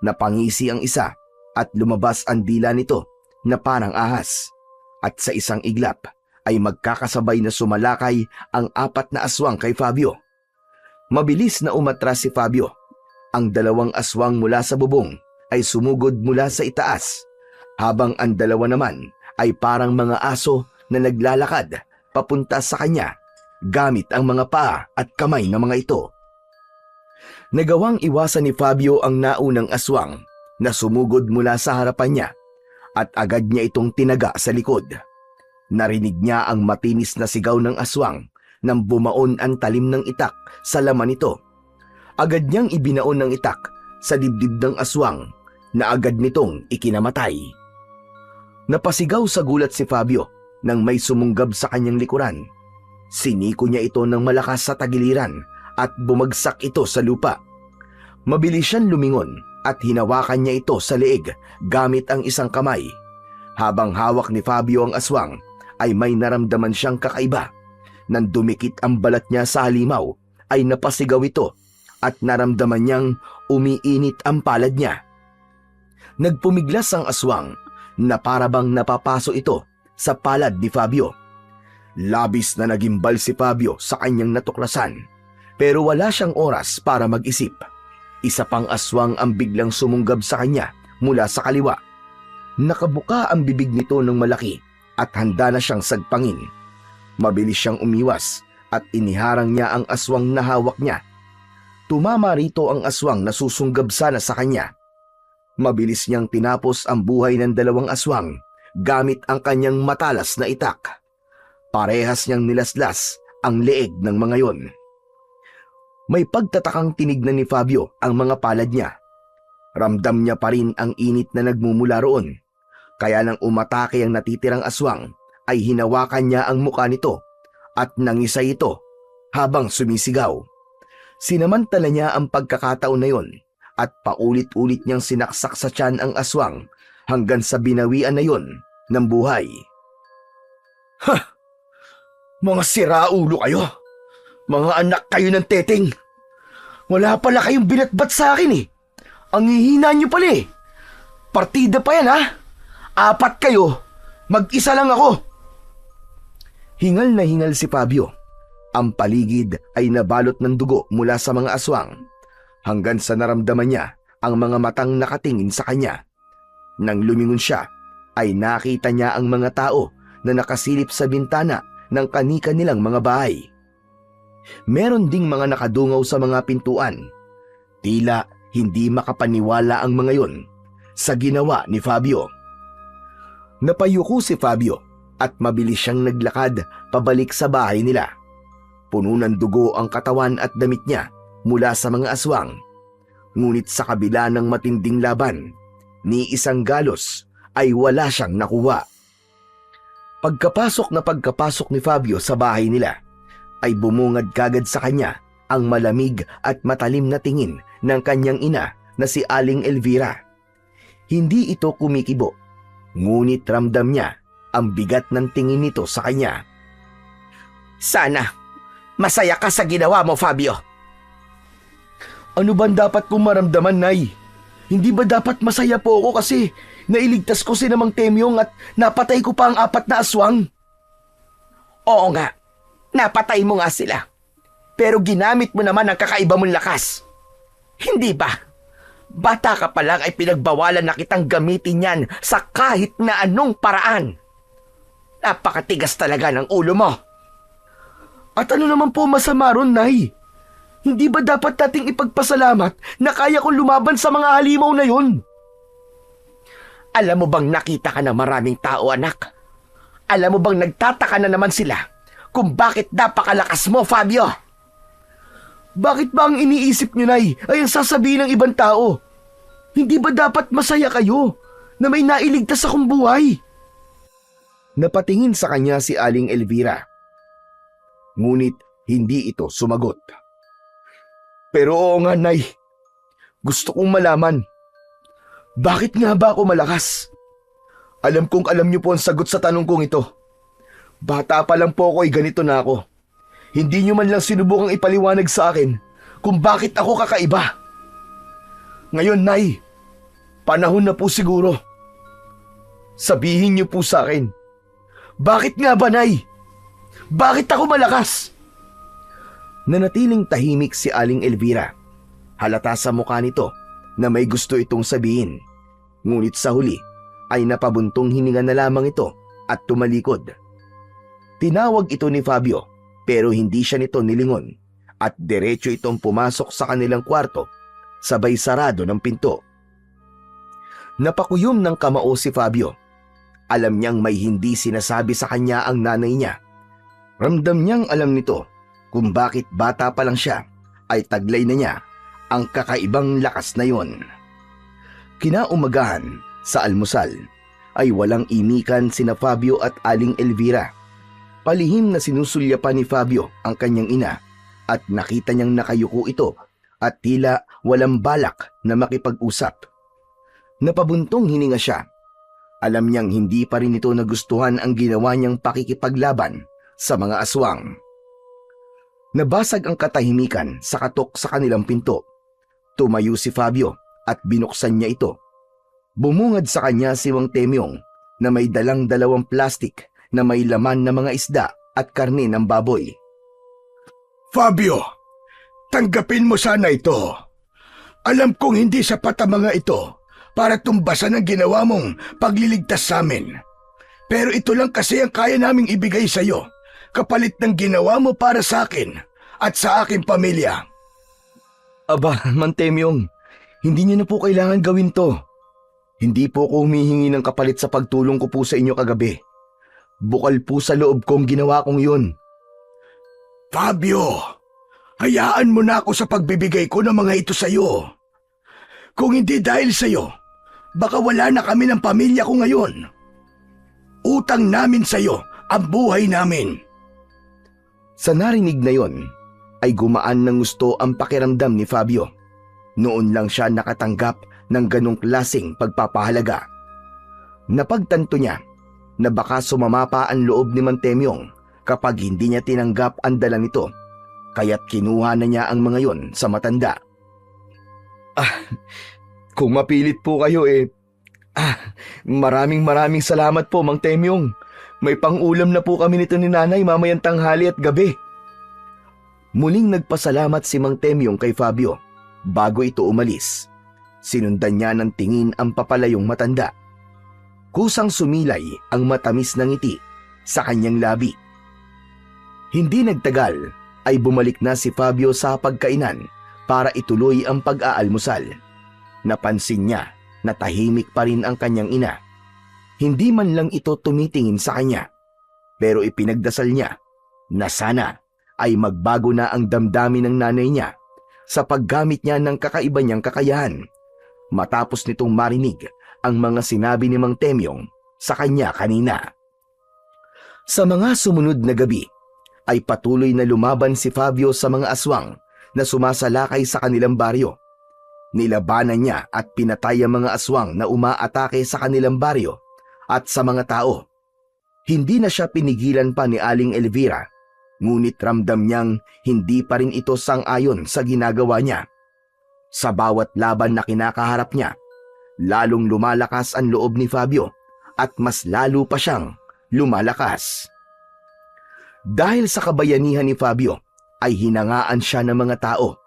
Napangisi ang isa at lumabas ang dila nito na parang ahas. At sa isang iglap ay magkakasabay na sumalakay ang 4 na aswang kay Fabio. Mabilis na umatras si Fabio. Ang dalawang aswang mula sa bubong ay sumugod mula sa itaas, habang ang dalawa naman ay parang mga aso na naglalakad papunta sa kanya gamit ang mga paa at kamay ng mga ito. Nagawang iwasan ni Fabio ang naunang aswang na sumugod mula sa harapan niya at agad niya itong tinaga sa likod. Narinig niya ang matinis na sigaw ng aswang nang bumaon ang talim ng itak sa laman nito. Agad niyang ibinaon ng itak sa dibdib ng aswang na agad nitong ikinamatay. Napasigaw sa gulat si Fabio nang may sumunggab sa kanyang likuran. Siniko niya ito ng malakas sa tagiliran at bumagsak ito sa lupa. Mabilis siyang lumingon at hinawakan niya ito sa leeg gamit ang isang kamay. Habang hawak ni Fabio ang aswang ay may naramdaman siyang kakaiba. Nang dumikit ang balat niya sa halimaw ay napasigaw ito at naramdaman niyang umiinit ang palad niya. Nagpumiglas ang aswang na parabang napapaso ito sa palad ni Fabio. Labis na nagimbal si Fabio sa kanyang natuklasan, pero wala siyang oras para mag-isip. Isa pang aswang ang biglang sumunggab sa kanya mula sa kaliwa. Nakabuka ang bibig nito ng malaki at handa na siyang sagpangin. Mabilis siyang umiwas at iniharang niya ang aswang na hawak niya. Tumama rito ang aswang na susunggab sana sa kanya. Mabilis niyang tinapos ang buhay ng dalawang aswang gamit ang kanyang matalas na itak. Parehas niyang nilaslas ang leeg ng mga yon. May pagtatakang tinignan ni Fabio ang mga palad niya. Ramdam niya pa rin ang init na nagmumula roon. Kaya nang umatake ang natitirang aswang, ay hinawakan niya ang muka nito at nangisay ito habang sumisigaw. Sinamantala niya ang pagkakataon na yon at paulit-ulit niyang sinaksak sa tiyan ang aswang hanggang sa binawian na yon ng buhay. "Ha! Mga siraulo kayo! Mga anak kayo ng teteng! Wala pala kayong binatbat sa akin eh! Ang hihina niyo pala eh! Partida pa yan ha! 4 kayo! Mag-isa lang ako!" Hingal na hingal si Fabio. Ang paligid ay nabalot ng dugo mula sa mga aswang, hanggang sa naramdaman niya ang mga matang nakatingin sa kanya. Nang lumingon siya, ay nakita niya ang mga tao na nakasilip sa bintana ng kani-kanilang mga bahay. Meron ding mga nakadungaw sa mga pintuan. Tila hindi makapaniwala ang mga yon sa ginawa ni Fabio. Napayuko si Fabio at mabilis siyang naglakad pabalik sa bahay nila. Puno ng dugo ang katawan at damit niya mula sa mga aswang. Ngunit sa kabila ng matinding laban, ni isang galos ay wala siyang nakuha. Pagkapasok ni Fabio sa bahay nila, ay bumungad kagad sa kanya ang malamig at matalim na tingin ng kanyang ina na si Aling Elvira. Hindi ito kumikibo, ngunit ramdam niya ang bigat ng tingin nito sa kanya. Sana masaya ka sa ginawa mo, Fabio. "Ano bang dapat kong maramdaman, Nay? Hindi ba dapat masaya po ako kasi nailigtas ko si Temyong at napatay ko pa ang 4 na aswang?" Oo nga, napatay mo nga sila. Pero ginamit mo naman ang kakaiba mong lakas. Hindi ba? Bata ka pa lang ay pinagbawalan na kitang gamitin yan sa kahit na anong paraan. Napakatigas talaga ng ulo mo. At ano naman po masama ron, Nay? Hindi ba dapat nating ipagpasalamat na kaya kong lumaban sa mga halimaw na yun? Alam mo bang nakita ka ng maraming tao, anak? Alam mo bang nagtataka na naman sila kung bakit napakalakas mo, Fabio? Bakit ba ang iniisip niyo, Nay, ay ang sasabihin ng ibang tao? Hindi ba dapat masaya kayo na may nailigtas akong buhay? Napatingin sa kanya si Aling Elvira. Ngunit hindi ito sumagot. Pero oo nga, Nay. Gusto kong malaman. Bakit nga ba ako malakas? Alam kong alam niyo po ang sagot sa tanong kong ito. Bata pa lang po ako ay ganito na ako. Hindi niyo man lang sinubukang ipaliwanag sa akin kung bakit ako kakaiba. Ngayon, Nay, panahon na po siguro. Sabihin niyo po sa akin. Bakit nga ba, Nay? Bakit ako malakas? Nanatiling tahimik si Aling Elvira. Halata sa mukha nito na may gusto itong sabihin. Ngunit sa huli ay napabuntong hininga na lamang ito at tumalikod. Tinawag ito ni Fabio pero hindi siya nito nilingon at diretso itong pumasok sa kanilang kwarto sabay sarado ng pinto. Napakuyom ng kamao si Fabio. Alam niyang may hindi sinasabi sa kanya ang nanay niya. Ramdam niyang alam nito kung bakit bata pa lang siya ay taglay na niya ang kakaibang lakas na yon. Kinaumagahan sa almusal ay walang imikan sina Fabio at Aling Elvira. Palihim na sinusulyapan ni Fabio ang kanyang ina at nakita niyang nakayuko ito at tila walang balak na makipag-usap. Napabuntong hininga siya. Alam niyang hindi pa rin ito nagustuhan ang ginawa niyang pakikipaglaban sa mga aswang. Nabasag ang katahimikan sa katok sa kanilang pinto. Tumayo si Fabio at binuksan niya ito. Bumungad sa kanya si Mang Temyong na may dalang dalawang plastik na may laman na mga isda at karne ng baboy. Fabio, tanggapin mo sana ito. Alam kong hindi sapat ang mga ito para tumbasan ang ginawa mong pagliligtas sa amin. Pero ito lang kasi ang kaya naming ibigay sa iyo, kapalit ng ginawa mo para sa akin at sa aking pamilya. Aba, Mang Temyong, hindi niyo na po kailangan gawin to. Hindi po ako humihingi ng kapalit sa pagtulong ko po sa inyo kagabi. Bukal po sa loob kong ginawa kong yun. Fabio, hayaan mo na ako sa pagbibigay ko ng mga ito sa iyo. Kung hindi dahil sa iyo, baka wala na kami ng pamilya ko ngayon. Utang namin sa iyo ang buhay namin. Sa narinig na yon, ay gumaan ng gusto ang pakiramdam ni Fabio. Noon lang siya nakatanggap ng ganong klaseng pagpapahalaga. Napagtanto niya na baka sumama pa ang loob ni Mang Temyong kapag hindi niya tinanggap ang dala nito, kaya't kinuha na niya ang mga yon sa matanda. Kung mapilit po kayo maraming salamat po, Mang Temyong. May pang-ulam na po kami nito ni Nanay mamayang tanghali at gabi. Muling nagpasalamat si Mang Temyong kay Fabio bago ito umalis. Sinundan niya ng tingin ang papalayong matanda. Kusang sumilay ang matamis na ngiti sa kanyang labi. Hindi nagtagal ay bumalik na si Fabio sa pagkainan para ituloy ang pag-aalmusal. Napansin niya na tahimik pa rin ang kanyang ina. Hindi man lang ito tumitingin sa kanya, pero ipinagdasal niya na sana ay magbago na ang damdamin ng nanay niya sa paggamit niya ng kakaiba niyang kakayahan matapos nitong marinig ang mga sinabi ni Mang Temyong sa kanya kanina. Sa mga sumunod na gabi ay patuloy na lumaban si Fabio sa mga aswang na sumasalakay sa kanilang baryo. Nilabanan niya at pinatay ang mga aswang na umaatake sa kanilang baryo at sa mga tao. Hindi na siya pinigilan pa ni Aling Elvira, ngunit ramdam niyang hindi pa rin ito sang-ayon sa ginagawa niya. Sa bawat laban na kinakaharap niya, lalong lumalakas ang loob ni Fabio at mas lalo pa siyang lumalakas. Dahil sa kabayanihan ni Fabio ay hinangaan siya ng mga tao.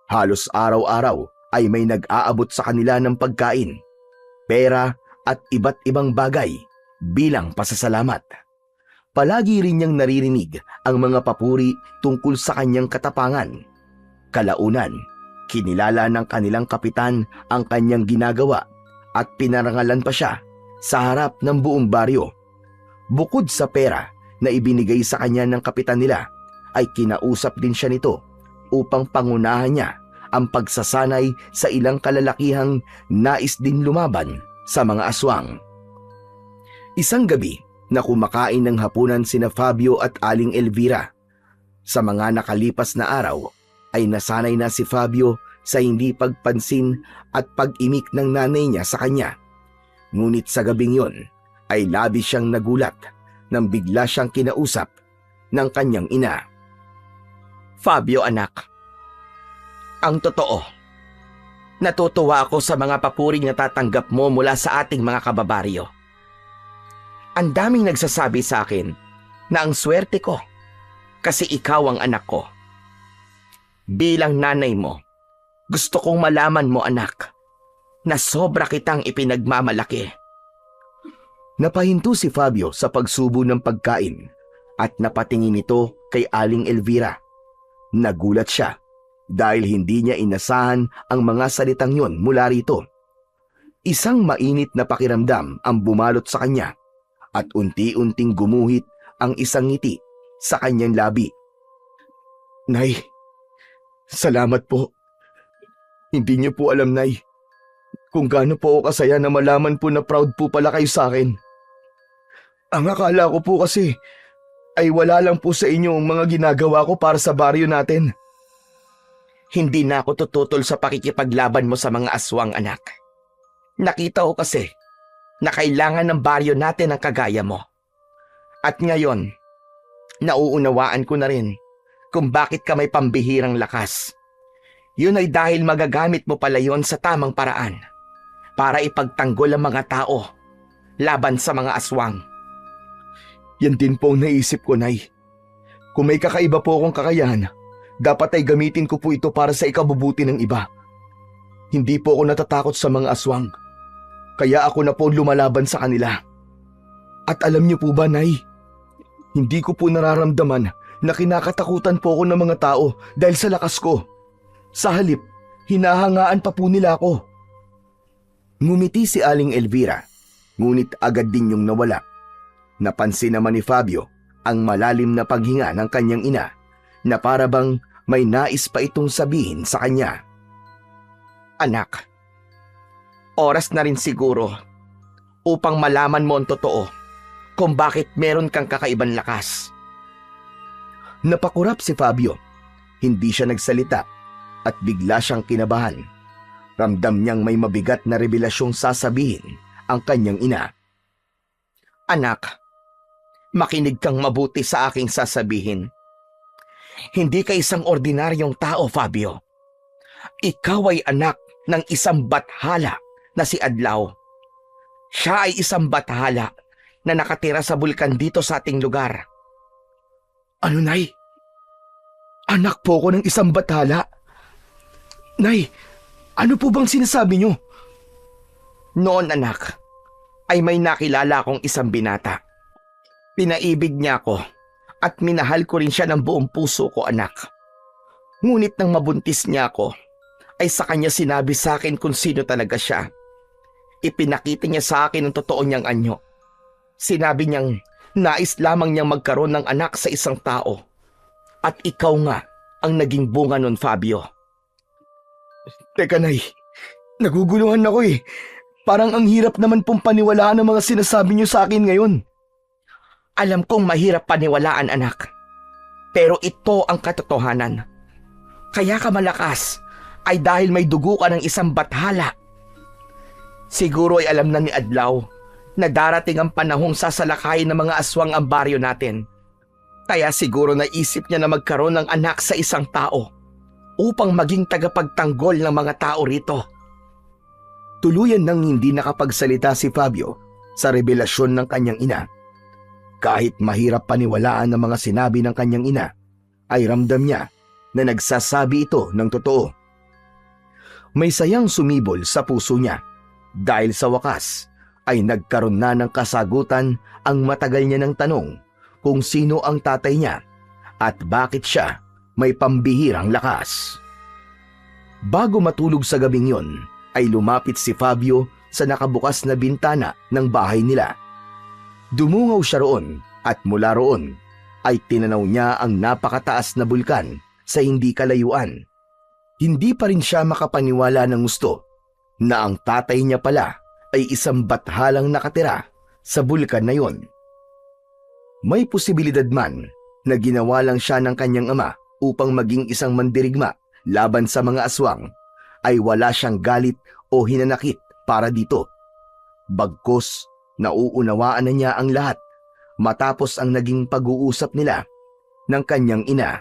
Halos araw-araw ay may nag-aabot sa kanila ng pagkain, pera at iba't ibang bagay bilang pasasalamat. Palagi rin niyang naririnig ang mga papuri tungkol sa kanyang katapangan. Kalaunan, kinilala ng kanilang kapitan ang kanyang ginagawa at pinarangalan pa siya sa harap ng buong baryo. Bukod sa pera na ibinigay sa kanya ng kapitan nila, ay kinausap din siya nito upang pangunahan niya ang pagsasanay sa ilang kalalakihang nais din lumaban sa mga aswang. Isang gabi na kumakain ng hapunan sina Fabio at Aling Elvira. Sa mga nakalipas na araw ay nasanay na si Fabio sa hindi pagpansin at pag-imik ng nanay niya sa kanya. Ngunit sa gabing yon ay labis siyang nagulat nang bigla siyang kinausap ng kanyang ina. Fabio anak, ang totoo, natutuwa ako sa mga papuring natatanggap mo mula sa ating mga kababaryo. Ang daming nagsasabi sa akin na ang swerte ko kasi ikaw ang anak ko. Bilang nanay mo, gusto kong malaman mo anak na sobra kitang ipinagmamalaki. Napahinto si Fabio sa pagsubo ng pagkain at napatingin ito kay Aling Elvira. Nagulat siya dahil hindi niya inasahan ang mga salitang yon mula rito. Isang mainit na pakiramdam ang bumalot sa kanya at unti-unting gumuhit ang isang ngiti sa kanyang labi. Nay, salamat po. Hindi niyo po alam, Nay, kung gaano po ako kasaya na malaman po na proud po pala kayo sa akin. Ang akala ko po kasi ay wala lang po sa inyo ang mga ginagawa ko para sa baryo natin. Hindi na ako tututol sa pakikipaglaban mo sa mga aswang anak. Nakita ko kasi na kailangan ng baryo natin ang kagaya mo. At ngayon, nauunawaan ko na rin kung bakit ka may pambihirang lakas. Yun ay dahil magagamit mo pala yon sa tamang paraan para ipagtanggol ang mga tao laban sa mga aswang. Yan din po ang naisip ko, Nay. Kung may kakaiba po akong kakayahan, dapat ay gamitin ko po ito para sa ikabubuti ng iba. Hindi po ako natatakot sa mga aswang. Kaya ako na po lumalaban sa kanila. At alam niyo po ba, Nay? Hindi ko po nararamdaman na kinakatakutan po ako ng mga tao dahil sa lakas ko. Sa halip, hinahangaan pa po nila ako. Ngumiti si Aling Elvira, ngunit agad din yung nawala. Napansin naman ni Fabio ang malalim na paghinga ng kanyang ina na para bang may nais pa itong sabihin sa kanya. Anak, oras na rin siguro upang malaman mo ang totoo kung bakit meron kang kakaibang lakas. Napakurap si Fabio. Hindi siya nagsalita at bigla siyang kinabahan. Ramdam niyang may mabigat na revelasyong sasabihin ang kanyang ina. Anak, makinig kang mabuti sa aking sasabihin. Hindi ka isang ordinaryong tao, Fabio. Ikaw ay anak ng isang bathala na si Adlaw. Siya ay isang bathala na nakatira sa bulkan dito sa ating lugar. Ano, Nay? Anak po ko ng isang bathala? Nay, ano po bang sinasabi niyo? Noon, anak, ay may nakilala akong isang binata. Pinaibig niya ako at minahal ko rin siya ng buong puso ko, anak. Ngunit nang mabuntis niya ako, ay sa kanya sinabi sa akin kung sino talaga siya. Ipinakita niya sa akin ang totoo niyang anyo. Sinabi niyang nais lamang niyang magkaroon ng anak sa isang tao. At ikaw nga ang naging bunga nun, Fabio. Teka, Nay, naguguluhan ako eh. Parang ang hirap naman pong paniwalaan ang mga sinasabi niyo sa akin ngayon. Alam kong mahirap paniwalaan, anak. Pero ito ang katotohanan. Kaya ka malakas ay dahil may dugo ka ng isang bathala. Siguro ay alam na ni Adlaw na darating ang panahong sasalakayin ng mga aswang ang baryo natin. Kaya siguro naisip niya na magkaroon ng anak sa isang tao upang maging tagapagtanggol ng mga tao rito. Tuluyan nang hindi nakapagsalita si Fabio sa revelasyon ng kanyang ina. Kahit mahirap paniwalaan ang mga sinabi ng kanyang ina, ay ramdam niya na nagsasabi ito ng totoo. May sayang sumibol sa puso niya dahil sa wakas ay nagkaroon na ng kasagutan ang matagal niya ng tanong kung sino ang tatay niya at bakit siya may pambihirang lakas. Bago matulog sa gabing yon, ay lumapit si Fabio sa nakabukas na bintana ng bahay nila. Dumungaw siya roon at mula roon ay tinanaw niya ang napakataas na bulkan sa hindi kalayuan. Hindi pa rin siya makapaniwala ng gusto na ang tatay niya pala ay isang bathalang nakatira sa bulkan na yon. May posibilidad man na ginawa lang siya ng kanyang ama upang maging isang mandirigma laban sa mga aswang, ay wala siyang galit o hinanakit para dito. Bagkus, nauunawaan na niya ang lahat matapos ang naging pag-uusap nila ng kanyang ina.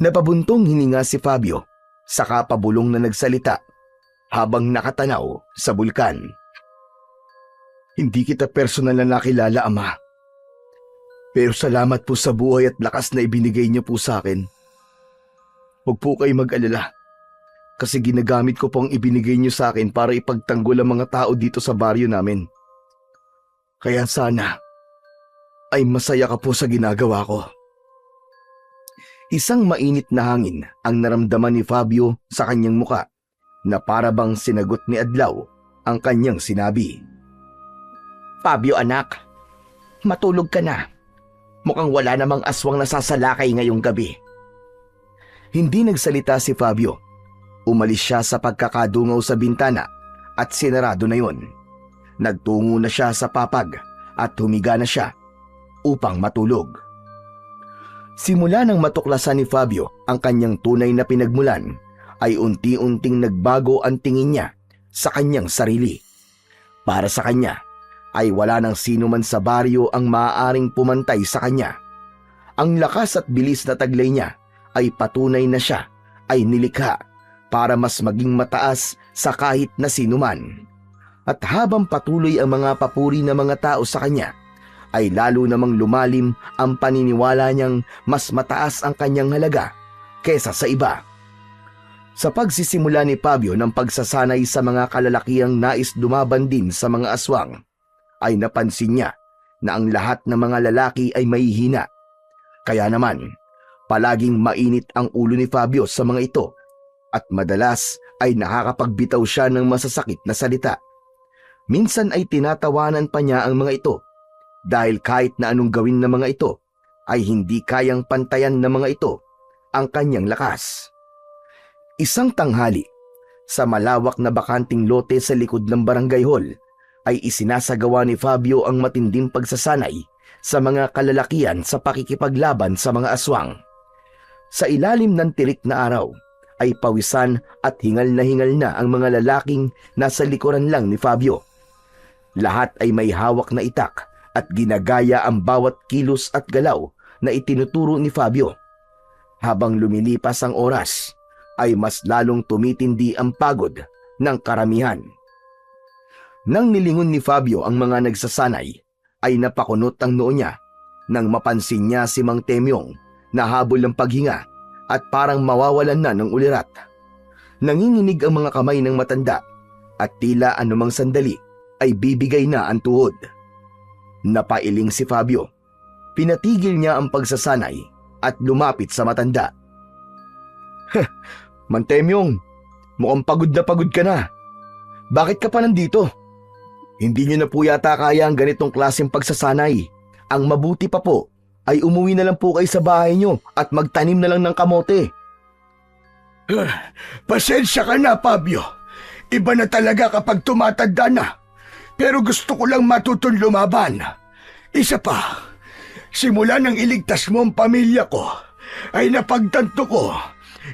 Napabuntong hininga si Fabio, saka pabulong na nagsalita habang nakatanaw sa bulkan. Hindi kita personal na nakilala, Ama. Pero salamat po sa buhay at lakas na ibinigay niyo po sa akin. Huwag po kayo mag-alala, kasi ginagamit ko po ang ibinigay niyo sa akin para ipagtanggol ang mga tao dito sa baryo namin. Kaya sana ay masaya ka po sa ginagawa ko. Isang mainit na hangin ang naramdaman ni Fabio sa kanyang muka na para bang sinagot ni Adlaw ang kanyang sinabi. Fabio anak, matulog ka na. Mukhang wala namang aswang nasasalakay ngayong gabi. Hindi nagsalita si Fabio. Umalis siya sa pagkakadungaw sa bintana at sinarado na yon. Nagtungo na siya sa papag at humiga na siya upang matulog. Simula nang matuklasan ni Fabio ang kanyang tunay na pinagmulan, ay unti-unting nagbago ang tingin niya sa kanyang sarili. Para sa kanya, ay wala nang sino man sa baryo ang maaaring pumantay sa kanya. Ang lakas at bilis na taglay niya ay patunay na siya ay nilikha para mas maging mataas sa kahit na sino man. At habang patuloy ang mga papuri ng mga tao sa kanya, ay lalo namang lumalim ang paniniwala niyang mas mataas ang kanyang halaga kesa sa iba. Sa pagsisimula ni Fabio ng pagsasanay sa mga kalalakihang nais dumaban din sa mga aswang, ay napansin niya na ang lahat ng mga lalaki ay mahihina. Kaya naman, palaging mainit ang ulo ni Fabio sa mga ito at madalas ay nakakapagbitaw siya ng masasakit na salita. Minsan ay tinatawanan pa niya ang mga ito dahil kahit na anong gawin ng mga ito ay hindi kayang pantayan ng mga ito ang kanyang lakas. Isang tanghali, sa malawak na bakanting lote sa likod ng barangay hall, ay isinasagawa ni Fabio ang matinding pagsasanay sa mga kalalakian sa pakikipaglaban sa mga aswang. Sa ilalim ng tirik na araw, ay pawisan at hingal na ang mga lalaking nasa likuran lang ni Fabio. Lahat ay may hawak na itak at ginagaya ang bawat kilos at galaw na itinuturo ni Fabio. Habang lumilipas ang oras, ay mas lalong tumitindi ang pagod ng karamihan. Nang nilingon ni Fabio ang mga nagsasanay, ay napakunot ang noo niya nang mapansin niya si Mang Temyong na habol ng paghinga at parang mawawalan na ng ulirat. Nanginginig ang mga kamay ng matanda at tila anumang sandali ay bibigay na ang tuhod. Napailing si Fabio. Pinatigil niya ang pagsasanay at lumapit sa matanda. Mang Temyong, mukhang pagod ka na. Bakit ka pa nandito? Hindi niyo na po yata kaya ang ganitong klaseng pagsasanay. Ang mabuti pa po ay umuwi na lang po kayo sa bahay niyo at magtanim na lang ng kamote. Pasensya ka na, Fabio. Iba na talaga kapag tumatanda na. Pero gusto ko lang matutong lumaban. Isa pa, simula nang iligtas mo ang pamilya ko, ay napagtanto ko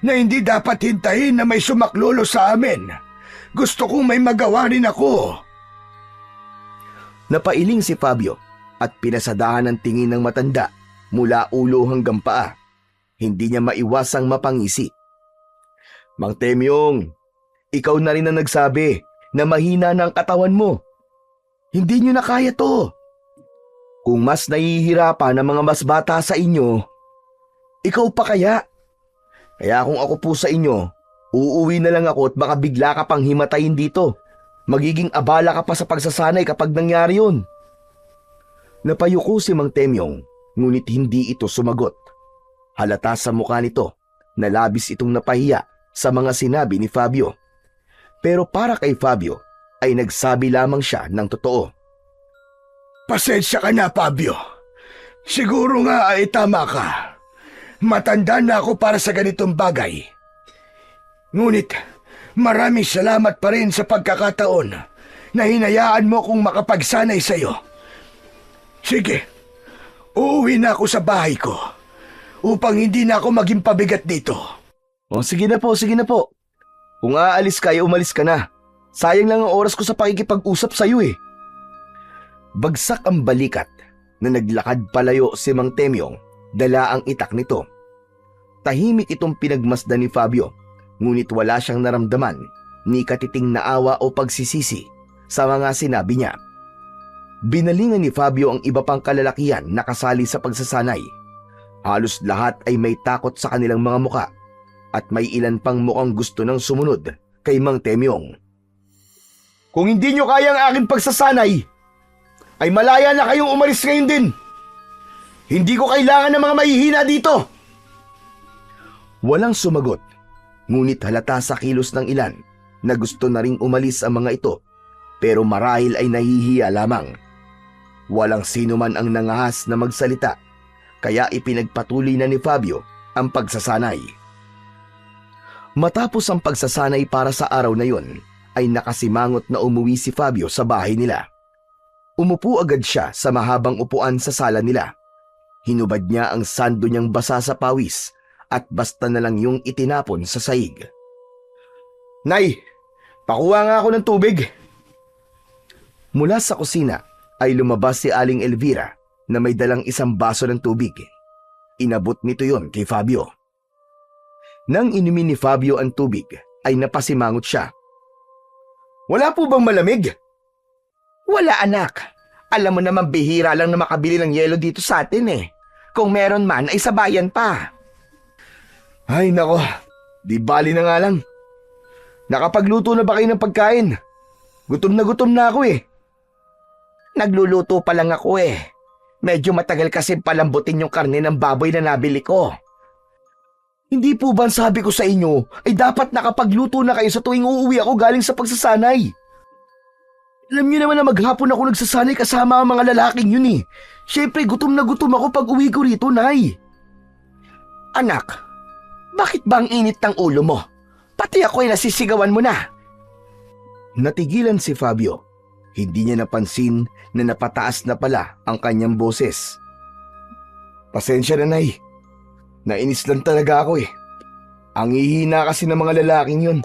na hindi dapat hintayin na may sumaklolo sa amin. Gusto kong may magawa rin ako. Napailing si Fabio at pinasadahan ng tingin ng matanda mula ulo hanggang paa. Hindi niya maiwasang mapangisi. Mang Temyong, ikaw na rin ang nagsabi na mahina na ang katawan mo. Hindi niyo na kaya to. Kung mas nahihirapan ang mga mas bata sa inyo, ikaw pa kaya? Kaya kung ako po sa inyo, Uuwi na lang ako at baka bigla ka pang himatayin dito. Magiging abala ka pa sa pagsasanay kapag nangyari yun. Napayuko si Mang Temyong, ngunit hindi ito sumagot. Halata sa mukha nito na labis itong napahiya sa mga sinabi ni Fabio. Pero para kay Fabio ay nagsabi lamang siya ng totoo. Pasensya ka na, Fabio. Siguro nga ay tama ka. Matanda na ako para sa ganitong bagay. Ngunit maraming salamat pa rin sa pagkakataon na hinayaan mo kong makapagsanay sa'yo. Sige, uuwi na ako sa bahay ko upang hindi na ako maging pabigat dito. O sige na po, sige na po. Kung aalis ka, umalis ka na. Sayang lang ang oras ko sa pakikipag-usap sa'yo eh. Bagsak ang balikat na naglakad palayo si Mang Temyong, dala ang itak nito. Tahimik itong pinagmasdan ni Fabio, ngunit wala siyang naramdaman ni katiting na awa o pagsisisi sa mga sinabi niya. Binalingan ni Fabio ang iba pang kalalakihan na kasali sa pagsasanay. Halos lahat ay may takot sa kanilang mga muka at may ilan pang mukhang gusto ng sumunod kay Mang Temyong. Kung hindi nyo kaya ang aking pagsasanay, ay malaya na kayong umalis ngayon din. Hindi ko kailangan ng mga mahihina dito. Walang sumagot, ngunit halata sa kilos ng ilan na gusto na ring umalis ang mga ito, pero marahil ay nahihiya lamang. Walang sino man ang nangahas na magsalita, kaya ipinagpatuloy na ni Fabio ang pagsasanay. Matapos ang pagsasanay para sa araw na yon, ay nakasimangot na umuwi si Fabio sa bahay nila. Umupo agad siya sa mahabang upuan sa sala nila. Hinubad niya ang sando niyang basa sa pawis at basta na lang yung itinapon sa saig. Nay, pakuha nga ako ng tubig. Mula sa kusina ay lumabas si Aling Elvira na may dalang isang baso ng tubig. Inabot nito yon kay Fabio. Nang inumin ni Fabio ang tubig ay napasimangot siya. Wala po bang malamig? Wala anak. Alam mo naman bihira lang na makabili ng yelo dito sa atin eh. Kung meron man ay sa bayan pa. Ay nako, di bali na nga lang. Nakapagluto na ba kayo ng pagkain? Gutom na ako eh. Nagluluto pa lang ako eh. Medyo matagal kasi palambutin yung karne ng baboy na nabili ko. Hindi po ba sabi ko sa inyo ay dapat nakapagluto na kayo sa tuwing uuwi ako galing sa pagsasanay? Alam niyo naman na maghapon ako nagsasanay kasama ang mga lalaking yun eh. Siyempre gutom na gutom ako pag uwi ko rito, Nay. Anak, bakit ba ang init ng ulo mo? Pati ako ay nasisigawan mo na. Natigilan si Fabio. Hindi niya napansin na napataas na pala ang kanyang boses. Pasensya na, Nay. Nainis lang talaga ako eh. Ang hihina kasi ng mga lalaking yun.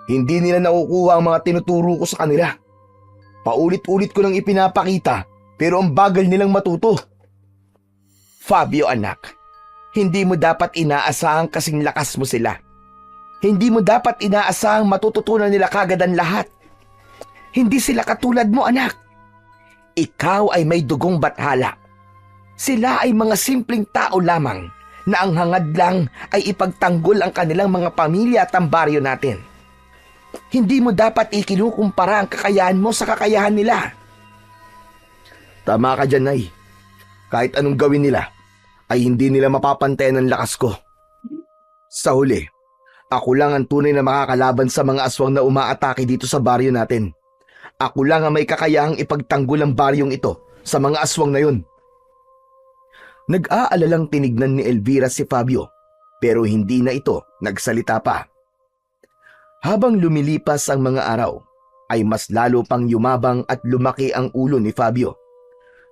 Hindi nila nakukuha ang mga tinuturo ko sa kanila. Paulit-ulit ko nang ipinapakita pero ang bagal nilang matuto. Fabio anak, hindi mo dapat inaasahang kasing lakas mo sila. Hindi mo dapat inaasahang matututunan nila kagad ang lahat. Hindi sila katulad mo anak. Ikaw ay may dugong bathala. Sila ay mga simpleng tao lamang na ang hangad lang ay ipagtanggol ang kanilang mga pamilya at ang baryo natin. Hindi mo dapat ikinukumpara ang kakayahan mo sa kakayahan nila. Tama ka dyan, Nay. Kahit anong gawin nila, ay hindi nila mapapantayan ang lakas ko. Sa huli, ako lang ang tunay na makakalaban sa mga aswang na umaatake dito sa baryo natin. Ako lang ang may kakayahang ipagtanggol ang baryong ito sa mga aswang na yun. Nag-aalalang tinignan ni Elvira si Fabio, pero hindi na ito nagsalita pa. Habang lumilipas ang mga araw, ay mas lalo pang yumabang at lumaki ang ulo ni Fabio.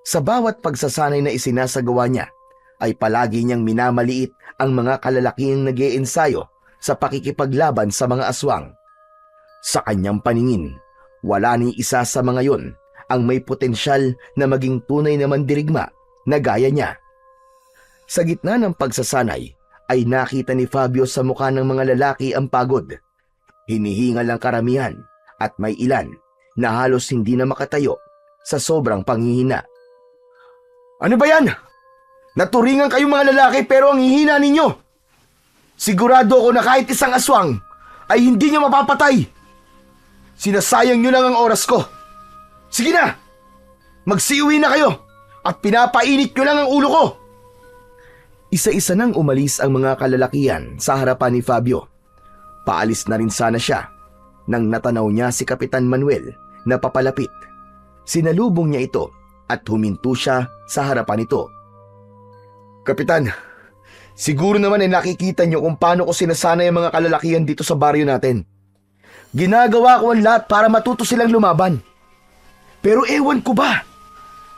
Sa bawat pagsasanay na isinasagawa niya, ay palagi niyang minamaliit ang mga kalalaking nag-iensayo sa pakikipaglaban sa mga aswang. Sa kanyang paningin, wala ni isa sa mga yon ang may potensyal na maging tunay na mandirigma na gaya niya. Sa gitna ng pagsasanay, ay nakita ni Fabio sa mukha ng mga lalaki ang pagod. Hinihingal ang karamihan at may ilan na halos hindi na makatayo sa sobrang panghihina. Ano ba yan? Naturingan kayong mga lalaki pero ang hihina ninyo. Sigurado ako na kahit isang aswang ay hindi niyo mapapatay. Sinasayang niyo lang ang oras ko. Sige na! Magsiuwi na kayo at pinapainit niyo lang ang ulo ko. Isa-isa nang umalis ang mga kalalakihan sa harapan ni Fabio. Paalis na rin sana siya nang natanaw niya si Kapitan Manuel na papalapit. Sinalubong niya ito at huminto siya sa harapan nito. Kapitan, siguro naman ay nakikita niyo kung paano ko sinasanay ang mga kalalakihan dito sa baryo natin. Ginagawa ko ang lahat para matuto silang lumaban. Pero ewan ko ba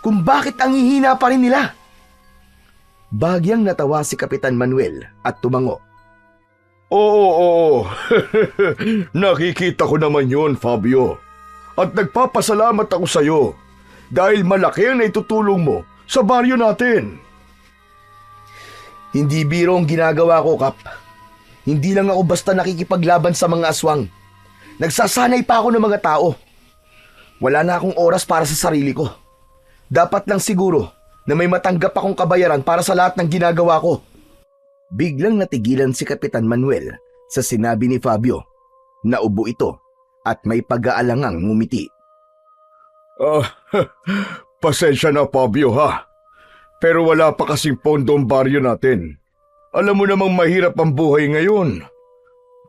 kung bakit ang hihina pa rin nila. Bagyang natawa si Kapitan Manuel at tumango. Oo. Nakikita ko naman yun, Fabio. At nagpapasalamat ako sa'yo dahil malaki ang naitutulong mo sa baryo natin. Hindi biro ang ginagawa ko, Kap. Hindi lang ako basta nakikipaglaban sa mga aswang. Nagsasanay pa ako ng mga tao. Wala na akong oras para sa sarili ko. Dapat lang siguro na may matanggap akong kabayaran para sa lahat ng ginagawa ko. Biglang natigilan si Kapitan Manuel sa sinabi ni Fabio. Naubo ito at may pag-aalangang ngumiti. Pasensya na, Fabio, ha? Pero wala pa kasing pondo ang baryo natin. Alam mo namang mahirap ang buhay ngayon.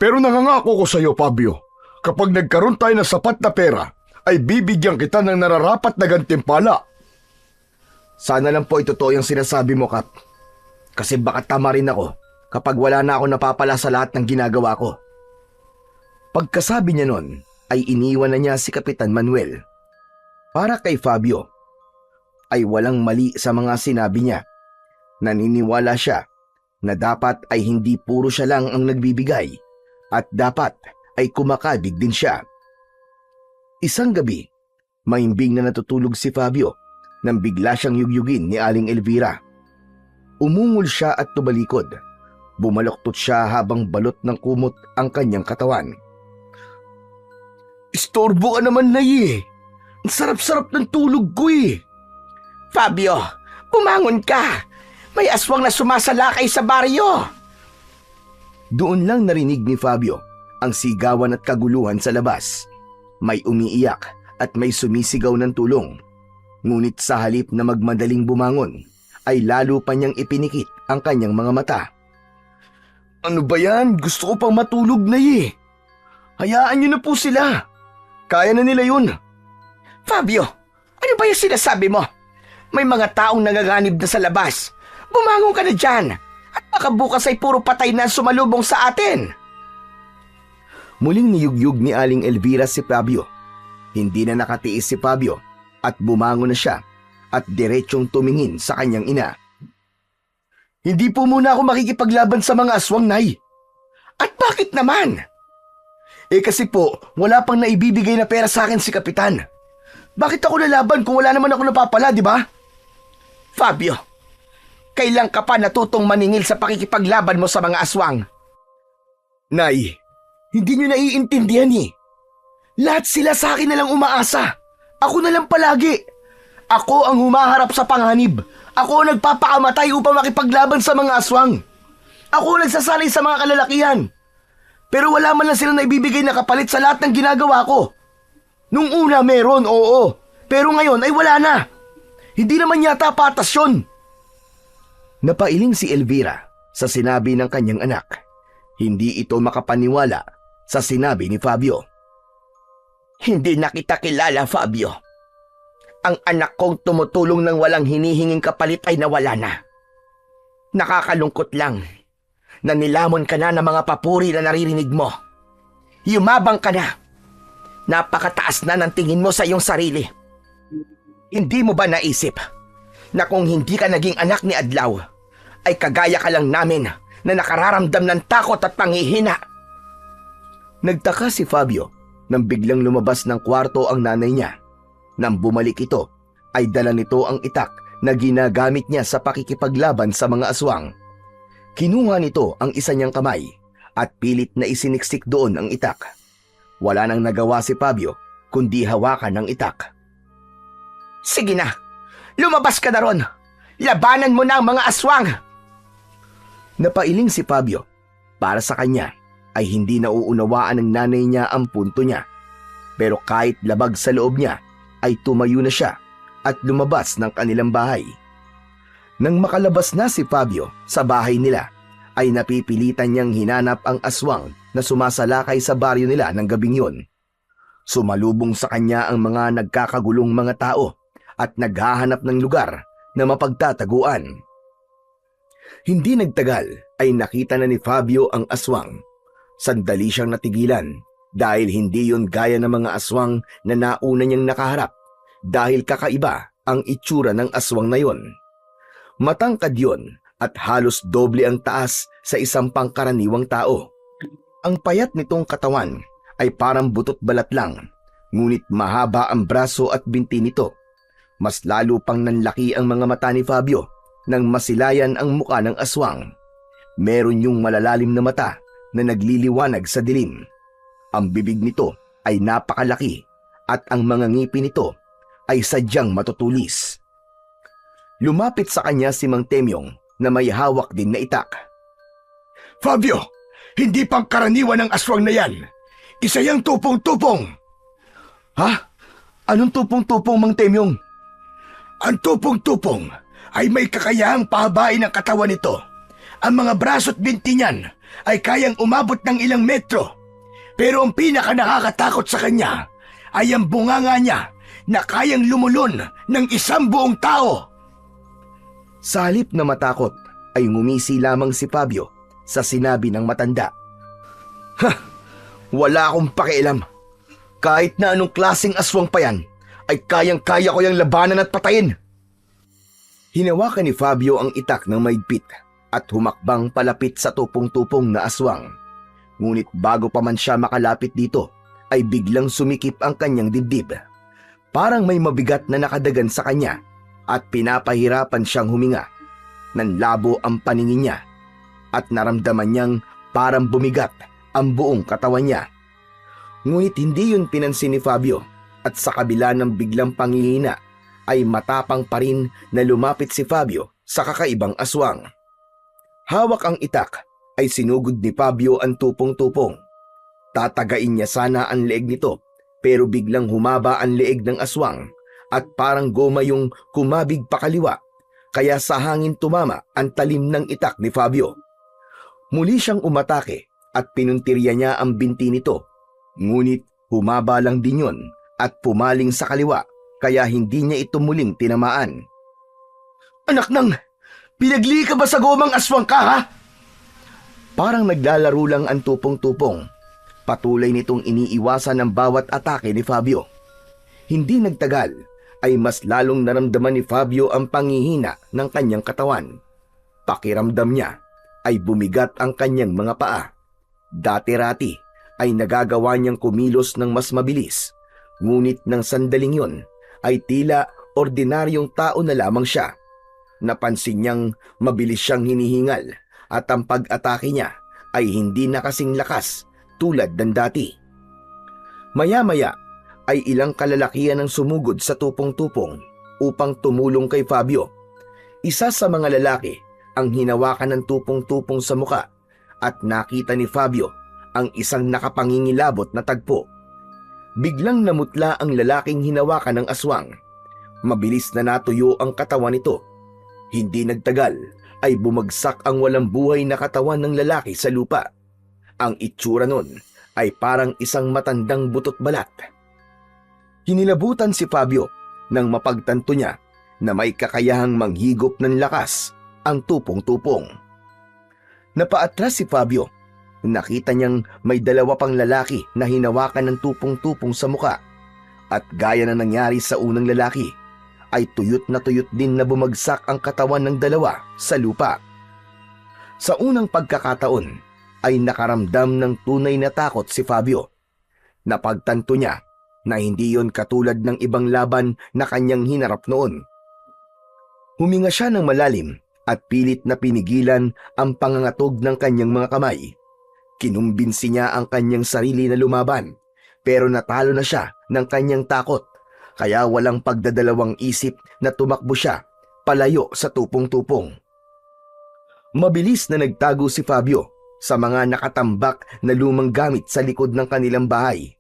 Pero nangangako ko sa'yo, Fabio, kapag nagkaroon tayo ng sapat na pera, ay bibigyan kita ng nararapat na gantimpala. Sana lang po totoo yung sinasabi mo, Kap. Kasi baka tama rin ako kapag wala na ako napapala sa lahat ng ginagawa ko. Pagkasabi niya nun, ay iniwan na niya si Kapitan Manuel. Para kay Fabio, ay walang mali sa mga sinabi niya. Naniniwala siya na dapat ay hindi puro siya lang ang nagbibigay at dapat ay kumakabig din siya. Isang gabi, mahimbing na natutulog si Fabio nang bigla siyang yugyugin ni Aling Elvira. Umungol siya at tumalikod. Bumaloktot siya habang balot ng kumot ang kanyang katawan. Istorbo ka naman, Nay, eh. Ang sarap-sarap ng tulog ko eh. Fabio, bumangon ka! May aswang na sumasalakay sa baryo! Doon lang narinig ni Fabio ang sigawan at kaguluhan sa labas. May umiiyak at may sumisigaw ng tulong. Ngunit sa halip na magmadaling bumangon, ay lalo pa niyang ipinikit ang kanyang mga mata. Ano ba yan? Gusto ko pang matulog, Nay, eh. Hayaan niyo na po sila. Kaya na nila yun. Fabio, ano ba yung sinasabi mo? May mga taong nangaganib na sa labas. Bumangon ka na dyan. At baka bukas ay puro patay na sumalubong sa atin. Muling niyugyug ni Aling Elvira si Fabio. Hindi na nakatiis si Fabio at bumangon na siya at diretsong tumingin sa kanyang ina. Hindi po muna ako makikipaglaban sa mga aswang, Nay. At bakit naman? Kasi po, wala pang naibibigay na pera sa akin si Kapitan. Bakit ako lalaban kung wala naman ako napapala, di ba? Fabio, kailan ka pa natutong maningil sa pakikipaglaban mo sa mga aswang? Nay, hindi niyo naiintindihan eh. Lahat sila sa akin na lang umaasa. Ako na lang palagi. Ako ang humaharap sa panganib. Ako ang nagpapakamatay upang makipaglaban sa mga aswang. Ako ang nagsasanay sa mga kalalakihan. Pero wala man lang silang naibibigay na kapalit sa lahat ng ginagawa ko. Nung una meron, oo. Pero ngayon ay wala na. Hindi naman yata patas yun. Napailing si Elvira sa sinabi ng kanyang anak. Hindi ito makapaniwala sa sinabi ni Fabio. Hindi na kita kilala, Fabio. Ang anak kong tumutulong ng walang hinihinging kapalit ay nawala na. Nakakalungkot lang na nilamon ka na ng mga papuri na naririnig mo. Yumabang ka na. Napakataas na ng tingin mo sa iyong sarili. Hindi mo ba naisip na kung hindi ka naging anak ni Adlaw, ay kagaya ka lang namin na nakararamdam ng takot at panghihina? Nagtaka si Fabio nang biglang lumabas ng kwarto ang nanay niya. Nang bumalik ito, ay dala nito ang itak na ginagamit niya sa pakikipaglaban sa mga aswang. Kinuha nito ang isa niyang kamay at pilit na isiniksik doon ang itak. Wala nang nagawa si Fabio kundi hawakan ang itak. Sige na, lumabas ka na ron. Labanan mo na ang mga aswang. Napailing si Fabio Para sa kanya ay hindi nauunawaan ng nanay niya ang punto niya. Pero kahit labag sa loob niya ay tumayo na siya at lumabas ng kanilang bahay. Nang makalabas na si Fabio sa bahay nila ay napipilitan niyang hinanap ang aswang na sumasalakay sa baryo nila ng gabing yun. Sumalubong sa kanya ang mga nagkakagulong mga tao at naghahanap ng lugar na mapagtataguan. Hindi nagtagal ay nakita na ni Fabio ang aswang. Sandali siyang natigilan dahil hindi yun gaya ng mga aswang na nauna niyang nakaharap dahil kakaiba ang itsura ng aswang na yun. Matangkad yun at halos doble ang taas sa isang pangkaraniwang tao. Ang payat nitong katawan ay parang butot balat lang, ngunit mahaba ang braso at binti nito. Mas lalo pang nanlaki ang mga mata ni Fabio nang masilayan ang muka ng aswang. Meron yung malalalim na mata na nagliliwanag sa dilim. Ang bibig nito ay napakalaki at ang mga ngipin nito ay sadyang matutulis. Lumapit sa kanya si Mang Temyong na may hawak din na itak. Fabio, hindi pang karaniwan ang aswang na yan. Isa yang tupong-tupong. Ha? Anong tupong-tupong, Mang Temyong? Ang tupong-tupong ay may kakayahang pahabain ang katawan nito. Ang mga braso at binti niyan ay kayang umabot ng ilang metro. Pero ang pinaka nakakatakot sa kanya ay ang bunganga niya na kayang lumulon ng isang buong tao. Sa halip na matakot ay ngumisi lamang si Fabio sa sinabi ng matanda. Ha! Wala akong pakialam. Kahit na anong klaseng aswang pa yan, ay kayang-kaya ko yung labanan at patayin. Hinawakan ni Fabio ang itak ng maigpit at humakbang palapit sa tupong-tupong na aswang. Ngunit bago pa man siya makalapit dito, ay biglang sumikip ang kanyang dibdib. Parang may mabigat na nakadagan sa kanya at pinapahirapan siyang huminga. Nanlabo ang paningin niya at naramdaman niyang parang bumigat ang buong katawan niya. Ngunit hindi yun pinansin ni Fabio at sa kabila ng biglang pangihina ay matapang pa rin na lumapit si Fabio sa kakaibang aswang. Hawak ang itak ay sinugod ni Fabio ang tupong-tupong. Tatagain niya sana ang leeg nito pero biglang humaba ang leeg ng aswang at parang goma yung kumabig pakaliwa kaya sa hangin tumama ang talim ng itak ni Fabio. Muli siyang umatake at pinuntirya niya ang binti nito. Ngunit humaba lang din yun at pumaling sa kaliwa kaya hindi niya ito muling tinamaan. Anak nang, pinagli ka ba sa gomang aswang ka, ha? Parang naglalaro lang ang tupong-tupong. Patuloy nitong iniiwasan ang bawat atake ni Fabio. Hindi nagtagal ay mas lalong naramdaman ni Fabio ang pangihina ng kanyang katawan. Pakiramdam niya ay bumigat ang kanyang mga paa. Dati-rati ay nagagawa niyang kumilos ng mas mabilis. Ngunit ng sandaling yun ay tila ordinaryong tao na lamang siya. Napansin niyang mabilis siyang hinihingal at ang pag-atake niya ay hindi na kasing lakas tulad ng dati. Maya-maya ay ilang kalalakihan ang sumugod sa tupong-tupong upang tumulong kay Fabio. Isa sa mga lalaki ang hinawakan ng tupong-tupong sa muka at nakita ni Fabio ang isang nakapangingilabot na tagpo. Biglang namutla ang lalaking hinawakan ng aswang. Mabilis na natuyo ang katawan nito. Hindi nagtagal ay bumagsak ang walang buhay na katawan ng lalaki sa lupa. Ang itsura nun ay parang isang matandang butot balat. Hinilabutan si Fabio nang mapagtanto niya na may kakayahang manghigop ng lakas ang tupong-tupong. Napaatras si Fabio. Nakita niyang may dalawa pang lalaki na hinawakan ng tupong-tupong sa muka. At gaya na nangyari sa unang lalaki, ay tuyot din na bumagsak ang katawan ng dalawa sa lupa. Sa unang pagkakataon, ay nakaramdam ng tunay na takot si Fabio. Napagtanto niya na hindi yon katulad ng ibang laban na kanyang hinarap noon. Huminga siya ng malalim at pilit na pinigilan ang pangangatog ng kanyang mga kamay. Kinumbinsi niya ang kanyang sarili na lumaban, pero natalo na siya ng kanyang takot, kaya walang pagdadalawang isip na tumakbo siya palayo sa tupong-tupong. Mabilis na nagtago si Fabio sa mga nakatambak na lumang gamit sa likod ng kanilang bahay.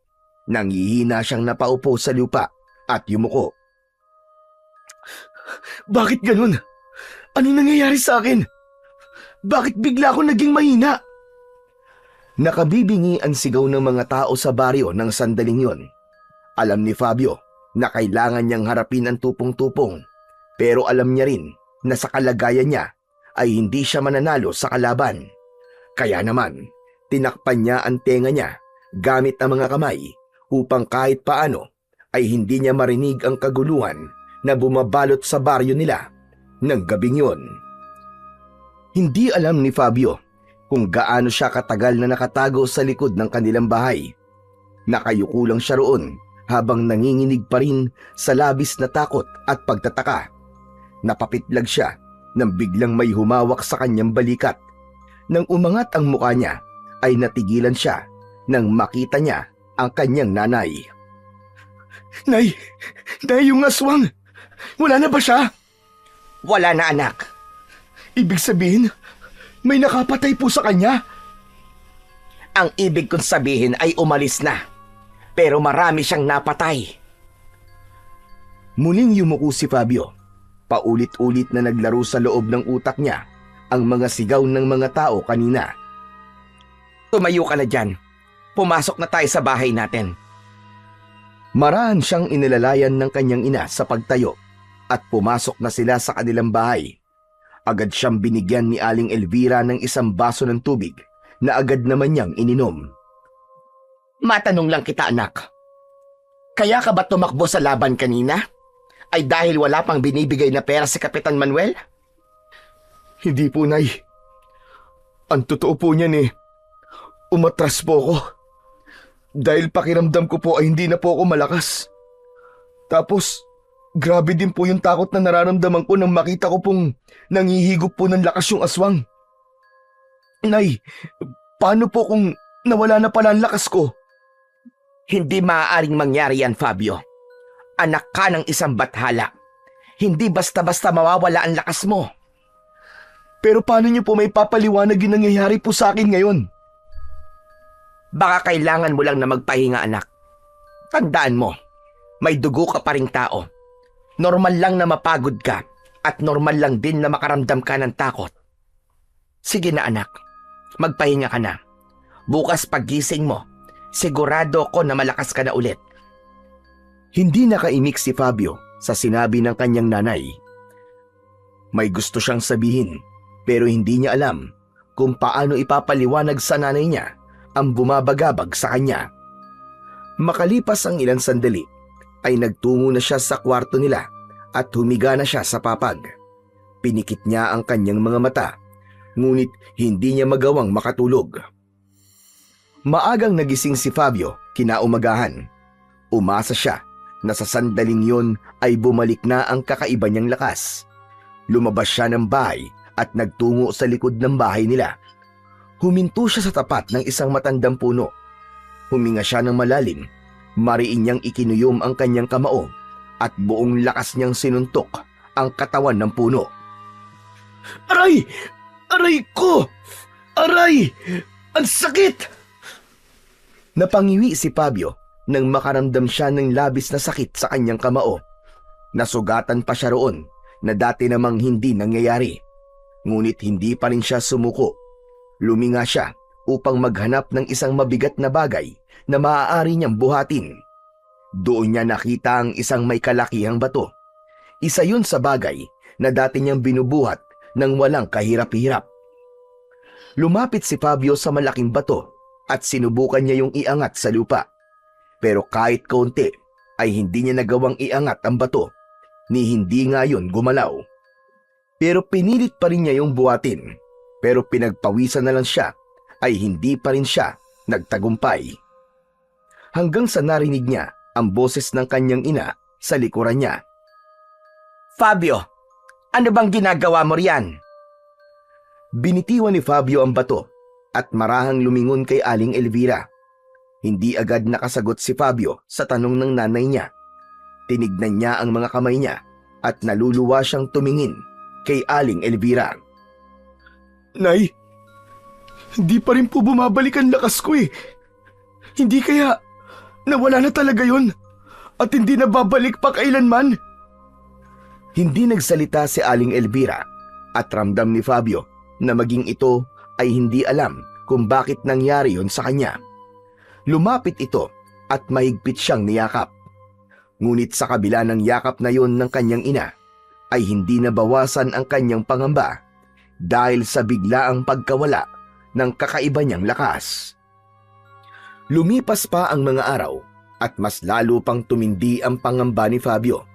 Nangihina siyang napaupo sa lupa at yumuko. Bakit ganun? Ano nangyayari sa akin? Bakit bigla ako naging mahina? Nakabibingi ang sigaw ng mga tao sa baryo ng sandaling yon. Alam ni Fabio na kailangan niyang harapin ang tupong-tupong, pero alam niya rin na sa kalagayan niya ay hindi siya mananalo sa kalaban. Kaya naman, tinakpan niya ang tenga niya gamit ang mga kamay upang kahit paano ay hindi niya marinig ang kaguluhan na bumabalot sa baryo nila ng gabing yon. Hindi alam ni Fabio kung gaano siya katagal na nakatago sa likod ng kanilang bahay. Nakayuko lang siya roon habang nanginginig pa rin sa labis na takot at pagtataka. Napapitlag siya nang biglang may humawak sa kanyang balikat. Nang umangat ang mukha niya, ay natigilan siya nang makita niya ang kanyang nanay. Nay! Nay, yung aswang! Wala na ba siya? Wala na, anak. Ibig sabihin, may nakapatay po sa kanya? Ang ibig kong sabihin ay umalis na. Pero marami siyang napatay. Muling yumuko si Fabio. Paulit-ulit na naglaro sa loob ng utak niya ang mga sigaw ng mga tao kanina. Tumayo ka na dyan. Pumasok na tayo sa bahay natin. Marahan siyang inilalayan ng kanyang ina sa pagtayo at pumasok na sila sa kanilang bahay. Agad siyang binigyan ni Aling Elvira ng isang baso ng tubig na agad naman niyang ininom. Matanong lang kita, anak. Kaya ka ba tumakbo sa laban kanina? Ay dahil wala pang binibigay na pera si Kapitan Manuel? Hindi po, Nay. Ang totoo po niyan umatras po ako. Dahil pakiramdam ko po ay hindi na po ako malakas. Tapos, grabe din po yung takot na nararamdaman ko nang makita ko pong nangihigop po ng lakas yung aswang. Nay, paano po kung nawala na pala ang lakas ko? Hindi maaaring mangyari yan, Fabio. Anak ka ng isang bathala. Hindi basta-basta mawawala ang lakas mo. Pero paano niyo po may papaliwanag yung nangyayari po sa akin ngayon? Baka kailangan mo lang na magpahinga, anak. Tandaan mo, may dugo ka pa ring tao. Normal lang na mapagod ka at normal lang din na makaramdam ka ng takot. Sige na, anak. Magpahinga ka na. Bukas paggising mo, sigurado ko na malakas ka na ulit. Hindi nakaimik si Fabio sa sinabi ng kanyang nanay. May gusto siyang sabihin pero hindi niya alam kung paano ipapaliwanag sa nanay niya ang bumabagabag sa kanya. Makalipas ang ilang sandali ay nagtungo na siya sa kwarto nila at humiga na siya sa papag. Pinikit niya ang kanyang mga mata, ngunit hindi niya magawang makatulog. Maagang nagising si Fabio kinaumagahan. Umasa siya na sa sandaling yon ay bumalik na ang kakaiba niyang lakas. Lumabas siya ng bahay at nagtungo sa likod ng bahay nila. Huminto siya sa tapat ng isang matandang puno. Huminga siya ng malalim, mariin niyang ikinuyom ang kanyang kamao at buong lakas niyang sinuntok ang katawan ng puno. Aray! Aray ko! Aray! Ang sakit! Napangiwi si Fabio nang makaramdam siya ng labis na sakit sa kanyang kamao. Nasugatan pa siya roon na dati namang hindi nangyayari. Ngunit hindi pa rin siya sumuko. Luminga siya upang maghanap ng isang mabigat na bagay na maaari niyang buhatin. Doon niya nakita ang isang may kalakihang bato. Isa yun sa bagay na dati niyang binubuhat nang walang kahirap-hirap. Lumapit si Fabio sa malaking bato at sinubukan niya yung iangat sa lupa. Pero kahit kaunti ay hindi niya nagawang iangat ang bato, ni hindi nga yun gumalaw. Pero pinilit pa rin niya yung buhatin, pero pinagpawisan na lang siya ay hindi pa rin siya nagtagumpay. Hanggang sa narinig niya ang boses ng kanyang ina sa likuran niya. Fabio, ano bang ginagawa mo riyan? Binitiwan ni Fabio ang bato at marahang lumingon kay Aling Elvira. Hindi agad nakasagot si Fabio sa tanong ng nanay niya. Tinignan niya ang mga kamay niya at naluluwa siyang tumingin kay Aling Elvira. Nay, Hindi pa rin po bumabalik ang lakas ko eh. Hindi kaya nawala na talaga yon at hindi na babalik pa kailanman? Hindi nagsalita si Aling Elvira at ramdam ni Fabio na maging ito ay hindi alam kung bakit nangyari yon sa kanya. Lumapit ito at mahigpit siyang niyakap. Ngunit sa kabila ng yakap na yon ng kanyang ina, ay hindi nabawasan ang kanyang pangamba dahil sa biglaang pagkawala ng kakaiba niyang lakas. Lumipas pa ang mga araw at mas lalo pang tumindi ang pangamba ni Fabio.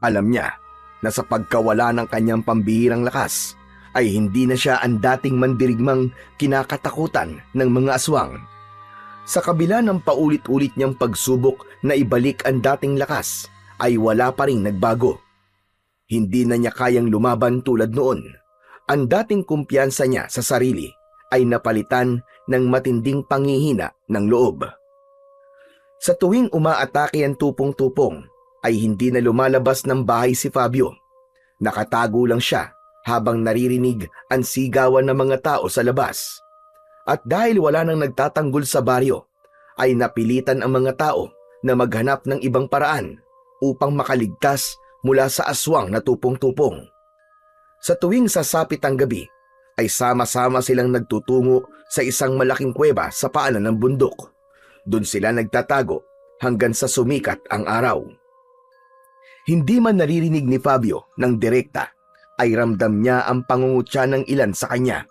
Alam niya na sa pagkawala ng kanyang pambihirang lakas ay hindi na siya ang dating mandirigmang kinakatakutan ng mga aswang. Sa kabila ng paulit-ulit niyang pagsubok na ibalik ang dating lakas, ay wala pa ring nagbago. Hindi na niya kayang lumaban tulad noon. Ang dating kumpiyansa niya sa sarili ay napalitan ng matinding panghihina ng loob. Sa tuwing umaatake ang tupong-tupong, ay hindi na lumalabas ng bahay si Fabio. Nakatago lang siya habang naririnig ang sigawan ng mga tao sa labas. At dahil wala nang nagtatanggol sa baryo, ay napilitan ang mga tao na maghanap ng ibang paraan upang makaligtas mula sa aswang na tupong-tupong. Sa tuwing sasapit ang gabi, ay sama-sama silang nagtutungo sa isang malaking kuweba sa paanan ng bundok. Doon sila nagtatago hanggang sa sumikat ang araw. Hindi man naririnig ni Fabio ng direkta, ay ramdam niya ang pangungutya ng ilan sa kanya.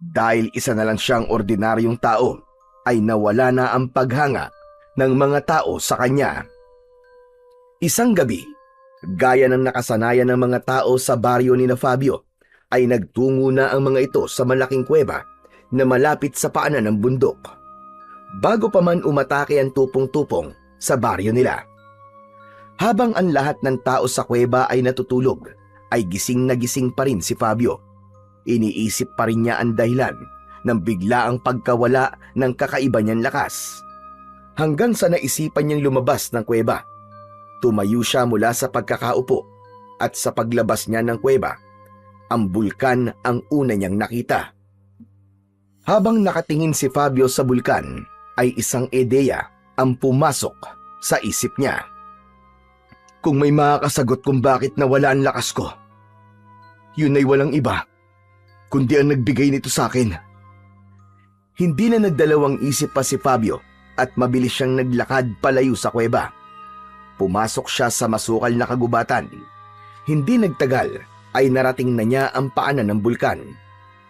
Dahil isa na lang siyang ordinaryong tao, ay nawala na ang paghanga ng mga tao sa kanya. Isang gabi, gaya ng nakasanayan ng mga tao sa baryo ni na Fabio, ay nagtungo na ang mga ito sa malaking kuweba na malapit sa paanan ng bundok. Bago pa man umatake ang tupong-tupong sa baryo nila. Habang ang lahat ng tao sa kuweba ay natutulog, ay gising na gising pa rin si Fabio. Iniisip pa rin niya ang dahilan ng biglaang pagkawala ng kakaiba niyang lakas. Hanggang sa naisipan niyang lumabas ng kuweba. Tumayo siya mula sa pagkakaupo at sa paglabas niya ng kuweba, ang bulkan ang una niyang nakita. Habang nakatingin si Fabio sa bulkan, ay isang ideya ang pumasok sa isip niya. Kung may makakasagot kung bakit nawala ang lakas ko, yun ay walang iba kundi ang nagbigay nito sa akin. Hindi na nagdalawang isip pa si Fabio at mabilis siyang naglakad palayo sa kuweba. Pumasok siya sa masukal na kagubatan. Hindi nagtagal ay narating na niya ang paanan ng bulkan.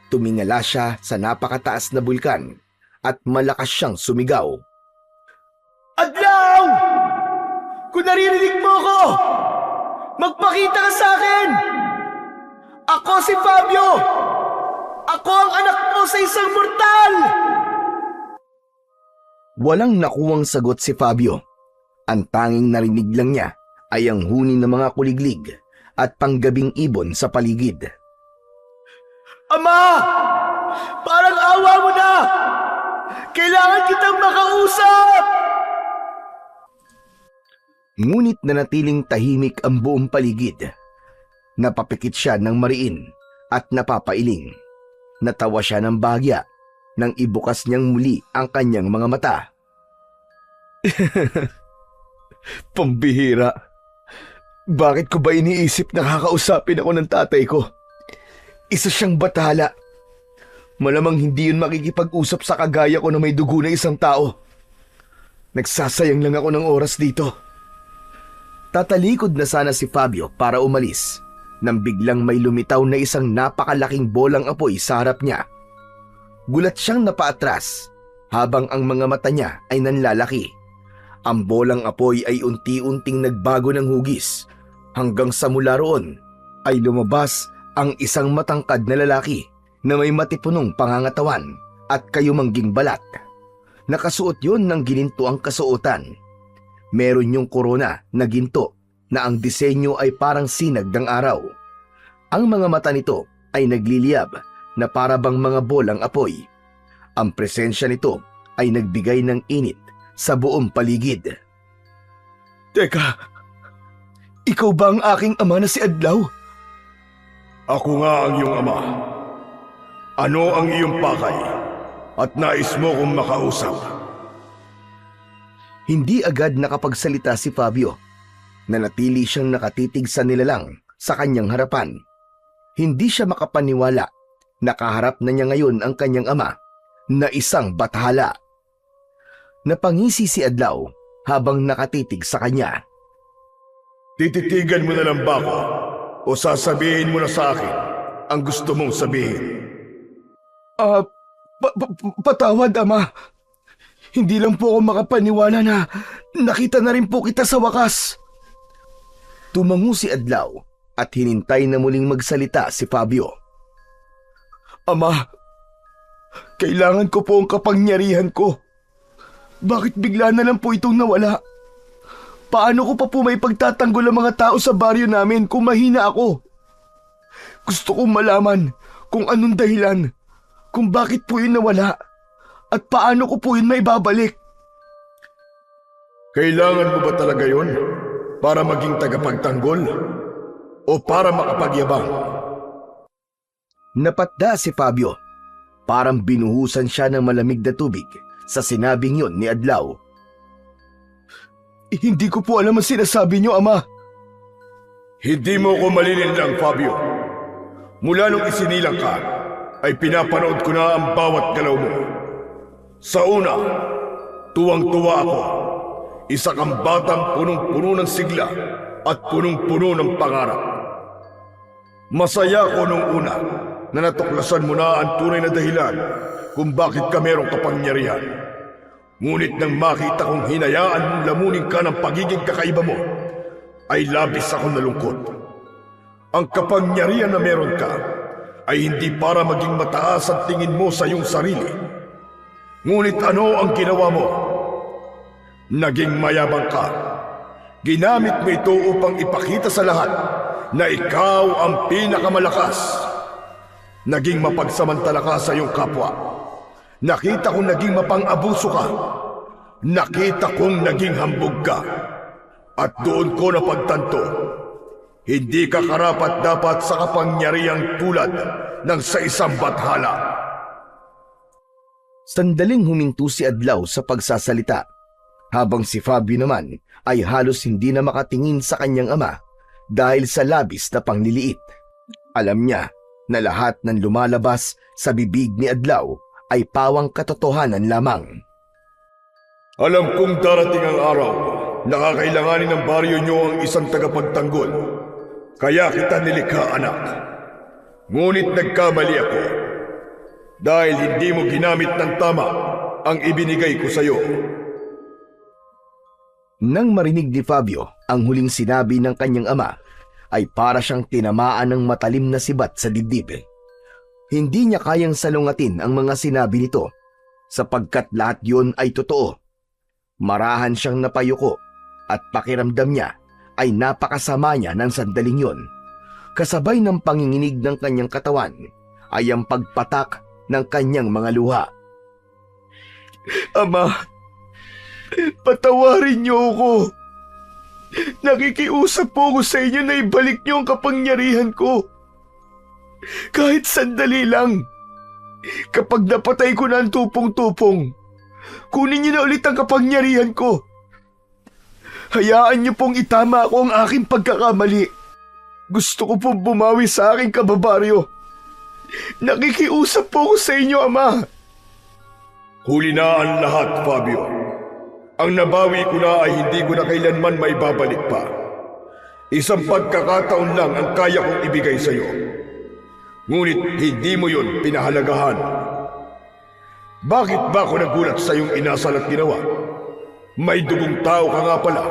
Tumingala siya sa napakataas na bulkan at malakas siyang sumigaw. Adlaw! Kung naririnig mo ko, magpakita ka sa akin! Ako si Fabio! Ako ang anak mo sa isang mortal! Walang nakuwang sagot si Fabio. Ang tanging narinig lang niya ay ang huni ng mga kuliglig at panggabing ibon sa paligid. Ama! Parang awa mo na! Kailangan kitang makausap! Ngunit nanatiling tahimik ang buong paligid. Napapikit siya ng mariin at napapailing. Natawa siya ng bahagya nang ibukas niyang muli ang kanyang mga mata. Pambihira. Bakit ko ba iniisip na kakausapin ako ng tatay ko? Isa siyang bathala. Malamang hindi yun makikipag-usap sa kagaya ko na may dugo na isang tao. Nagsasayang lang ako ng oras dito. Tatalikod na sana si Fabio para umalis nang biglang may lumitaw na isang napakalaking bolang apoy sa harap niya. Gulat siyang napaatras habang ang mga mata niya ay nanlalaki. Ang bolang apoy ay unti-unting nagbago ng hugis hanggang sa mula roon ay lumabas ang isang matangkad na lalaki na may matipunong pangangatawan at kayumangging balat. Nakasuot yun ng gininto ang kasuotan. Meron yung korona na ginto na ang disenyo ay parang sinag ng araw. Ang mga mata nito ay nagliliyab na para bang mga bolang apoy. Ang presensya nito ay nagbigay ng init sa buong paligid. Teka, ikaw ba ang aking ama na si Adlaw? Ako nga ang iyong ama. Ano ang iyong pakay? At nais mo kong makausap? Hindi agad nakapagsalita si Fabio. Nanatili siyang nakatitig sa nilalang sa kanyang harapan. Hindi siya makapaniwala. Nakaharap na niya ngayon ang kanyang ama na isang bathala. Napangisi si Adlaw habang nakatitig sa kanya. Tititigan mo na lang ba ako? O sasabihin mo na sa akin ang gusto mong sabihin? Patawad, Ama. Hindi lang po ako makapaniwala na nakita na rin po kita sa wakas. Tumango si Adlaw at hinintay na muling magsalita si Fabio. Ama, kailangan ko po ang kapangyarihan ko. Bakit bigla na lang po itong nawala? Paano ko pa po may pagtatanggol ang mga tao sa baryo namin kung mahina ako? Gusto kong malaman kung anong dahilan, kung bakit po yun nawala, at paano ko po yun maibabalik. Kailangan mo ba talaga yon para maging tagapagtanggol? O para makapagyabang? Napatda si Fabio. Parang binuhusan siya ng malamig na tubig sa sinabing yon ni Adlaw. Hindi ko po alam ang sinasabi niyo, Ama. Hindi mo ko malilinlang, Fabio. Mula nung isinilang ka, ay pinapanood ko na ang bawat galaw mo. Sa una, tuwang-tuwa ako. Isa kang batang punong-puno ng sigla at punong-puno ng pangarap. Masaya ko nung una na natuklasan mo na ang tunay na dahilan kung bakit ka merong kapangyarihan. Ngunit nang makita kong hinayaan mong lamunin ka ng pagiging kakaiba mo, ay labis akong nalungkot. Ang kapangyarihan na meron ka ay hindi para maging mataas ang tingin mo sa iyong sarili. Ngunit ano ang ginawa mo? Naging mayabang ka. Ginamit mo ito upang ipakita sa lahat na ikaw ang pinakamalakas. Naging mapagsamantala ka sa iyong kapwa. Nakita kong naging mapang-abuso ka. Nakita kong naging hambog ka. At doon ko napagtanto, hindi ka karapat-dapat sa kapangyarihang tulad ng sa isang bathala. Sandaling huminto si Adlaw sa pagsasalita, habang si Fabio naman ay halos hindi na makatingin sa kanyang ama dahil sa labis na pangliliit. Alam niya na lahat ng lumalabas sa bibig ni Adlaw ay pawang katotohanan lamang. Alam kong darating ang araw na kakailanganin ng baryo niyo ang isang tagapagtanggol. Kaya kita nilikha, anak. Ngunit nagkamali ako dahil hindi mo ginamit ng tama ang ibinigay ko sa iyo. Nang marinig ni Fabio ang huling sinabi ng kanyang ama, ay para siyang tinamaan ng matalim na sibat sa dibdib. Hindi niya kayang salungatin ang mga sinabi nito, sapagkat lahat yun ay totoo. Marahan siyang napayuko at pakiramdam niya ay napakasama niya ng sandaling yun. Kasabay ng panginginig ng kanyang katawan ay ang pagpatak ng kanyang mga luha. Ama, patawarin niyo ako. Nakikiusap po ako sa inyo na ibalik niyo ang kapangyarihan ko. Kahit sandali lang. Kapag napatay ko na ang tupong-tupong, kunin niyo na ulit ang kapangyarihan ko. Hayaan niyo pong itama ko ang aking pagkakamali. Gusto ko pong bumawi sa aking kababaryo. Nakikiusap po ako sa inyo, Ama. Huli na ang lahat, Fabio. Ang nabawi ko na ay hindi ko na kailanman maibabalik pa. Isang pagkakataon lang ang kaya kong ibigay sa iyo. Ngunit hindi mo yun pinahalagahan. Bakit ba ako nagulat sa iyong inasal at ginawa? May dugong tao ka nga pala.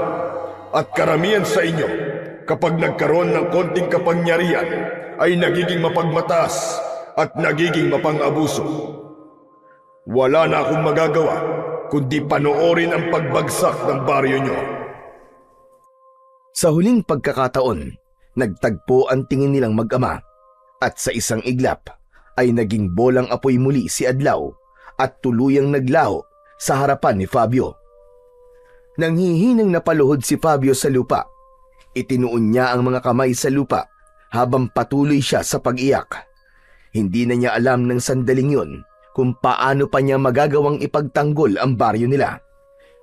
At karamihan sa inyo, kapag nagkaroon ng konting kapangyarihan, ay nagiging mapagmataas at nagiging mapang-abuso. Wala na akong magagawa kundi panoorin ang pagbagsak ng baryo nyo. Sa huling pagkakataon, nagtagpo ang tingin nilang mag-ama at sa isang iglap ay naging bolang apoy muli si Adlaw at tuluyang naglaho sa harapan ni Fabio. Nanghihinang napaluhod si Fabio sa lupa. Itinuon niya ang mga kamay sa lupa habang patuloy siya sa pag-iyak. Hindi na niya alam ng sandaling yun kung paano pa niya magagawang ipagtanggol ang baryo nila.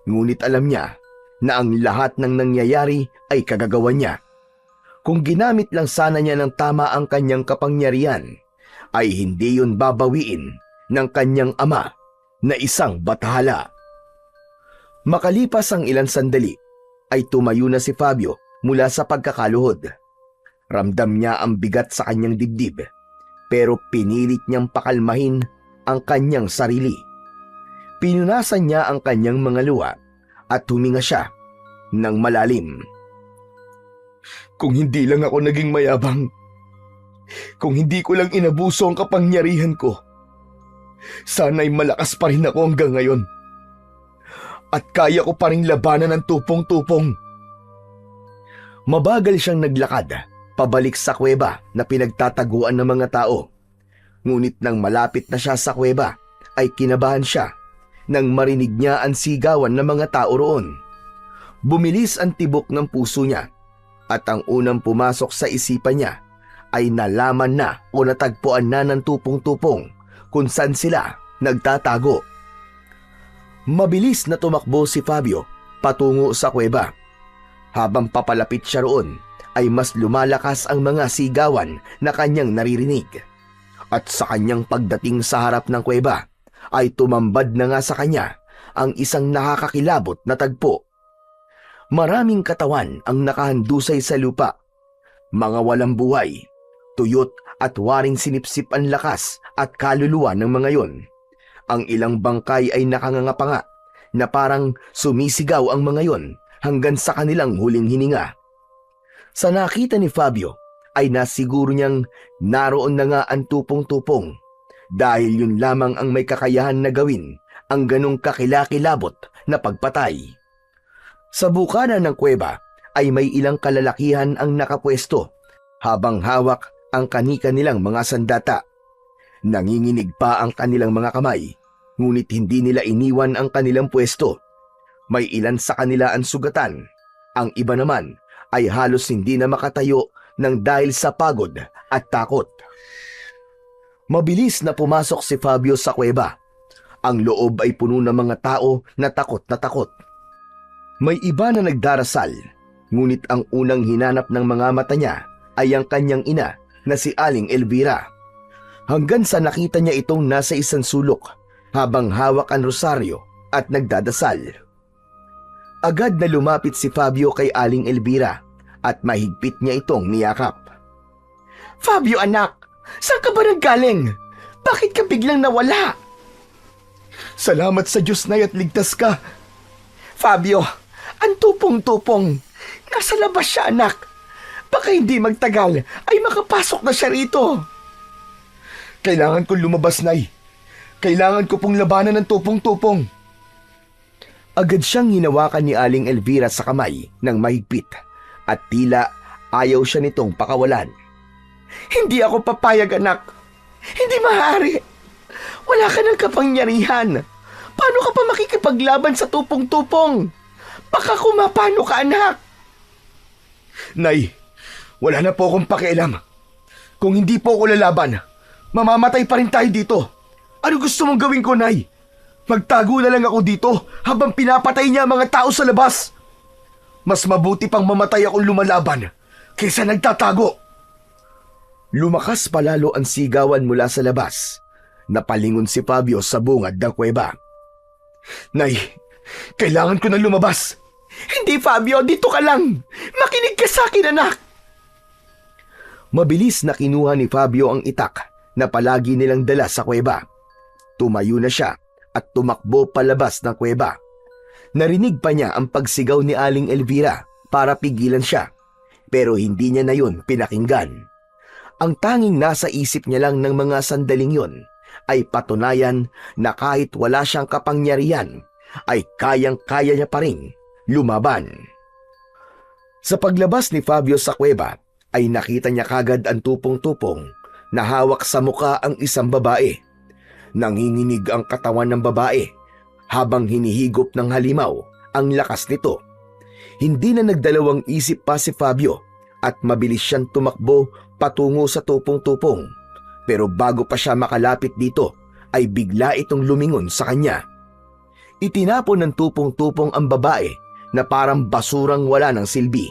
Ngunit alam niya na ang lahat ng nangyayari ay kagagawan niya. Kung ginamit lang sana niya ng tama ang kanyang kapangyarihan, ay hindi yun babawiin ng kanyang ama na isang batahala. Makalipas ang ilang sandali, ay tumayo na si Fabio mula sa pagkakaluhod. Ramdam niya ang bigat sa kanyang dibdib, pero pinilit niyang pakalmahin ang kanyang sarili. Pinunasan niya ang kanyang mga luha at huminga siya ng malalim. Kung hindi lang ako naging mayabang, kung hindi ko lang inabuso ang kapangyarihan ko, sana'y malakas pa rin ako hanggang ngayon. At kaya ko pa rin labanan ng tupong-tupong. Mabagal siyang naglakad pabalik sa kuweba na pinagtataguan ng mga tao. Ngunit nang malapit na siya sa kuweba, ay kinabahan siya nang marinig niya ang sigawan ng mga tao roon. Bumilis ang tibok ng puso niya at ang unang pumasok sa isipan niya ay nalaman na o natagpuan na ng tupong-tupong kung saan sila nagtatago. Mabilis na tumakbo si Fabio patungo sa kuweba. Habang papalapit siya roon, ay mas lumalakas ang mga sigawan na kanyang naririnig. At sa kanyang pagdating sa harap ng kuweba, ay tumambad na nga sa kanya ang isang nakakakilabot na tagpo. Maraming katawan ang nakahandusay sa lupa. Mga walang buhay, tuyot at waring sinipsip ang lakas at kaluluwa ng mga yon. Ang ilang bangkay ay nakangangapanga na parang sumisigaw ang mga yon hanggang sa kanilang huling hininga. Sa nakita ni Fabio ay nasiguro niyang naroon na nga ang tupong-tupong dahil yun lamang ang may kakayahan na gawin ang ganong kakilakilabot na pagpatay. Sa bukana ng kuweba ay may ilang kalalakihan ang nakapwesto habang hawak ang kanika nilang mga sandata. Nanginginig pa ang kanilang mga kamay, ngunit hindi nila iniwan ang kanilang pwesto. May ilan sa kanila ang sugatan, ang iba naman ay halos hindi na makatayo ng dahil sa pagod at takot. Mabilis na pumasok si Fabio sa kuweba. Ang loob ay puno ng mga tao na takot na takot. May iba na nagdarasal, ngunit ang unang hinanap ng mga mata niya ay ang kanyang ina na si Aling Elvira. Hanggang sa nakita niya itong nasa isang sulok habang hawak ang rosaryo at nagdadasal. Agad na lumapit si Fabio kay Aling Elvira at mahigpit niya itong niyakap. Fabio anak, saan ka ba nanggaling? Bakit ka biglang nawala? Salamat sa Diyos na at ligtas ka. Fabio, ang tupong-tupong. Nasa labas siya anak. Baka hindi magtagal ay makapasok na siya rito. Kailangan kong lumabas, Nay. Kailangan ko pong labanan ng tupong-tupong. Agad siyang hinawakan ni Aling Elvira sa kamay ng mahigpit at tila ayaw siya nitong pakawalan. Hindi ako papayag anak. Hindi maaari. Wala ka ng kapangyarihan. Paano ka pa makikipaglaban sa tupong-tupong? Baka kumapano ka anak. Nay, wala na po akong pakialam. Kung hindi po ako lalaban, mamamatay pa rin tayo dito. Ano gusto mong gawin ko, Nay? Magtago na lang ako dito habang pinapatay niya ang mga tao sa labas. Mas mabuti pang mamatay akong lumalaban kaysa nagtatago. Lumakas palalo ang sigawan mula sa labas. Napalingon si Fabio sa bungad ng kuweba. Nay, kailangan ko na lumabas. Hindi Fabio, dito ka lang. Makinig ka sa akin anak. Mabilis na kinuha ni Fabio ang itak na palagi nilang dala sa kuweba. Tumayo na siya at tumakbo palabas ng kuweba. Narinig pa niya ang pagsigaw ni Aling Elvira para pigilan siya, pero hindi niya na yun pinakinggan. Ang tanging nasa isip niya lang ng mga sandaling yon ay patunayan na kahit wala siyang kapangyarihan, ay kayang-kaya niya pa rin lumaban. Sa paglabas ni Fabio sa kuweba, ay nakita niya kagad ang tupong-tupong na hawak sa muka ang isang babae. Nanginginig ang katawan ng babae habang hinihigop ng halimaw ang lakas nito. Hindi na nagdalawang isip pa si Fabio at mabilis siyang tumakbo patungo sa tupong-tupong. Pero bago pa siya makalapit dito, ay bigla itong lumingon sa kanya. Itinapon ng tupong-tupong ang babae na parang basurang wala ng silbi.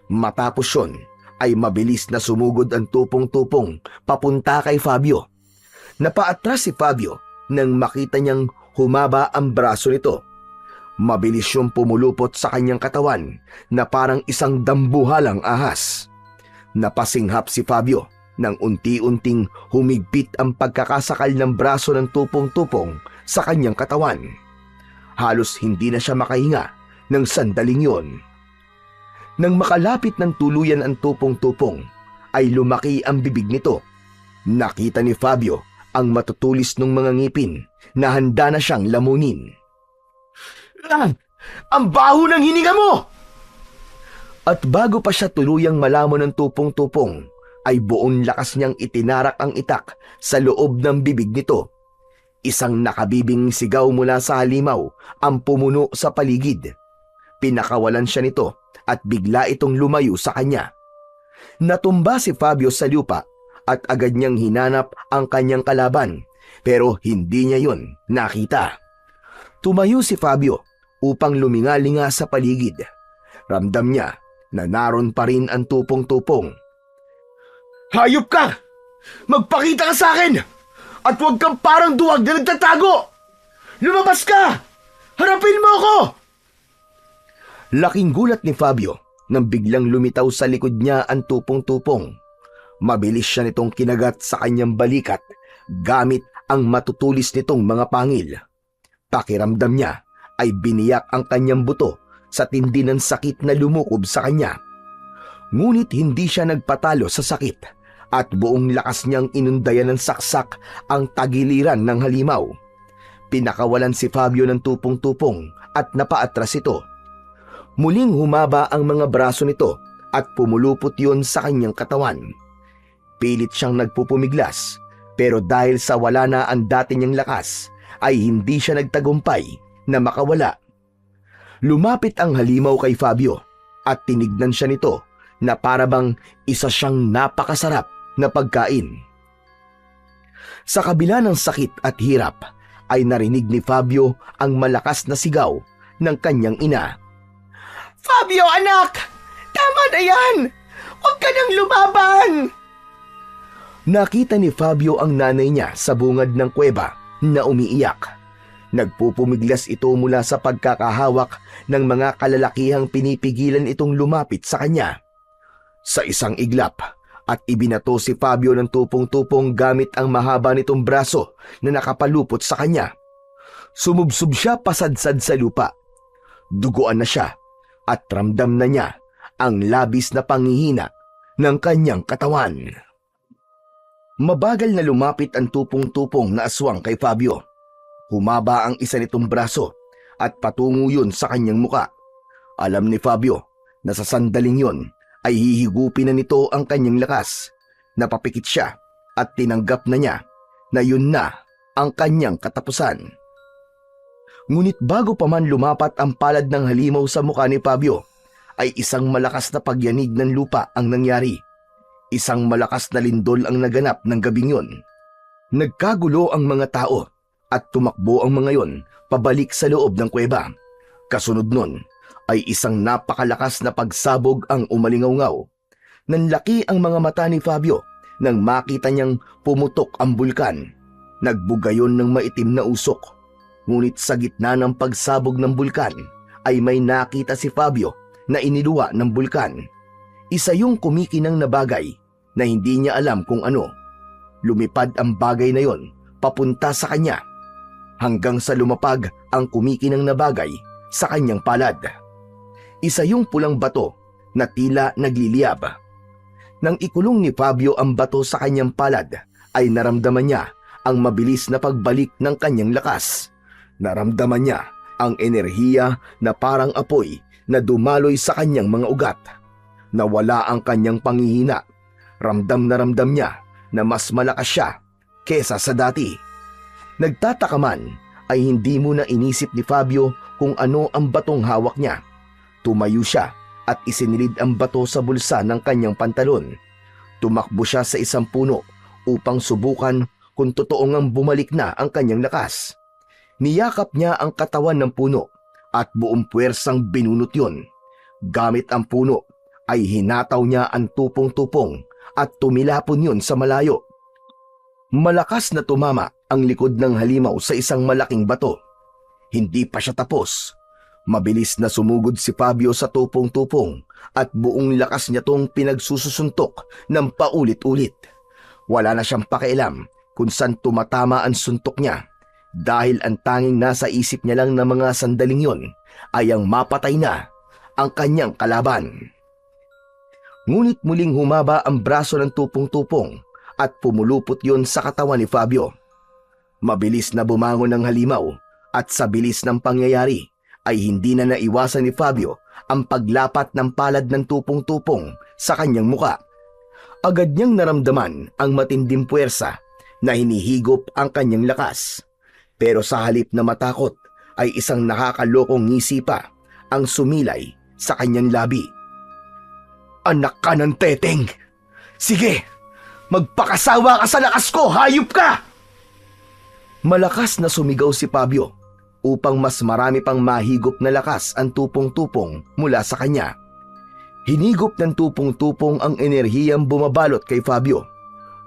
Matapos yun, ay mabilis na sumugod ang tupong-tupong papunta kay Fabio. Napaatras si Fabio nang makita niyang humaba ang braso nito. Mabilis siyang pumulupot sa kanyang katawan na parang isang dambuhalang ahas. Napasinghap si Fabio nang unti-unting humigpit ang pagkakasakal ng braso ng tupong-tupong sa kanyang katawan. Halos hindi na siya makahinga ng sandaling yon. Nang makalapit ng tuluyan ang tupong-tupong, ay lumaki ang bibig nito. Nakita ni Fabio ang matutulis ng mga ngipin na handa na siyang lamunin. Ang baho ng hininga mo! At bago pa siya tuluyang malamon ng tupong-tupong, ay buong lakas niyang itinarak ang itak sa loob ng bibig nito. Isang nakabibing sigaw mula sa halimaw ang pumuno sa paligid. Pinakawalan siya nito at bigla itong lumayo sa kanya. Natumba si Fabio sa lupa at agad niyang hinanap ang kanyang kalaban, pero hindi niya yon nakita. Tumayo si Fabio upang lumingalinga sa paligid. Ramdam niya na naroon pa rin ang tupong-tupong. Hayop ka! Magpakita ka sa akin! At huwag kang parang duwag na nagtatago! Lumabas ka! Harapin mo ako! Laking gulat ni Fabio nang biglang lumitaw sa likod niya ang tupong-tupong. Mabilis siya nitong kinagat sa kanyang balikat gamit ang matutulis nitong mga pangil. Pakiramdam niya ay biniyak ang kanyang buto sa tindi ng sakit na lumukob sa kanya. Ngunit hindi siya nagpatalo sa sakit at buong lakas niyang inundayan ng saksak ang tagiliran ng halimaw. Pinakawalan si Fabio ng tupong-tupong at napaatras ito. Muling humaba ang mga braso nito at pumulupot yon sa kanyang katawan. Pilit siyang nagpupumiglas, pero dahil sa wala na ang dati niyang lakas, ay hindi siya nagtagumpay na makawala. Lumapit ang halimaw kay Fabio at tinignan siya nito na parabang isa siyang napakasarap na pagkain. Sa kabila ng sakit at hirap, ay narinig ni Fabio ang malakas na sigaw ng kanyang ina. Fabio, anak! Tama na yan! Huwag ka nang lumaban! Nakita ni Fabio ang nanay niya sa bungad ng kuweba na umiiyak. Nagpupumiglas ito mula sa pagkakahawak ng mga kalalakihang pinipigilan itong lumapit sa kanya. Sa isang iglap at ibinato si Fabio ng tupong-tupong gamit ang mahaba nitong braso na nakapalupot sa kanya. Sumubsob siya pasadsad sa lupa. Duguan na siya at ramdam na niya ang labis na panghihina ng kanyang katawan. Mabagal na lumapit ang tupong-tupong na aswang kay Fabio. Humaba ang isa nitong braso at patungo yun sa kanyang muka. Alam ni Fabio na sa sandaling yon ay hihigupin na nito ang kanyang lakas. Napapikit siya at tinanggap na niya na yun na ang kanyang katapusan. Ngunit bago pa man lumapat ang palad ng halimaw sa mukha ni Fabio, ay isang malakas na pagyanig ng lupa ang nangyari. Isang malakas na lindol ang naganap ng gabing yon. Nagkagulo ang mga tao at tumakbo ang mga yon pabalik sa loob ng kuweba. Kasunod nun ay isang napakalakas na pagsabog ang umalingaw-ngaw. Nanlaki ang mga mata ni Fabio nang makita niyang pumutok ang bulkan. Nagbugayon ng maitim na usok. Ngunit sa gitna ng pagsabog ng bulkan ay may nakita si Fabio na iniluwa ng bulkan. Isa yung kumikinang na bagay na hindi niya alam kung ano. Lumipad ang bagay na yon papunta sa kanya hanggang sa lumapag ang kumikinang na bagay sa kanyang palad. Isa yung pulang bato na tila nagliliyab. Nang ikulong ni Fabio ang bato sa kanyang palad ay naramdaman niya ang mabilis na pagbalik ng kanyang lakas. Naramdaman niya ang enerhiya na parang apoy na dumaloy sa kanyang mga ugat. Nawala ang kanyang panghihina. Ramdam na ramdam niya na mas malakas siya kesa sa dati. Nagtataka man ay hindi muna inisip ni Fabio kung ano ang batong hawak niya. Tumayo siya at isinilid ang bato sa bulsa ng kanyang pantalon. Tumakbo siya sa isang puno upang subukan kung totoo ngang bumalik na ang kanyang lakas. Niyakap niya ang katawan ng puno at buong puwersang binunot yun. Gamit ang puno ay hinataw niya ang tupong-tupong at tumilapon yun sa malayo. Malakas na tumama ang likod ng halimaw sa isang malaking bato. Hindi pa siya tapos. Mabilis na sumugod si Fabio sa tupong-tupong at buong lakas niya tong pinagsusuntok ng paulit-ulit. Wala na siyang pakialam kung saan tumatama ang suntok niya dahil ang tanging nasa isip niya lang na mga sandaling yon ay ang mapatay na ang kanyang kalaban. Ngunit muling humaba ang braso ng tupong-tupong at pumulupot yon sa katawan ni Fabio. Mabilis na bumangon ang halimaw at sa bilis ng pangyayari ay hindi na naiwasan ni Fabio ang paglapat ng palad ng tupong-tupong sa kanyang muka. Agad niyang naramdaman ang matinding puwersa na hinihigop ang kanyang lakas. Pero sa halip na matakot ay isang nakakalokong ngisi pa ang sumilay sa kanyang labi. Anak ka ng teteng! Sige, magpakasawa ka sa lakas ko, hayop ka! Malakas na sumigaw si Fabio upang mas marami pang mahigop na lakas ang tupong-tupong mula sa kanya. Hinigop ng tupong-tupong ang enerhiyang bumabalot kay Fabio.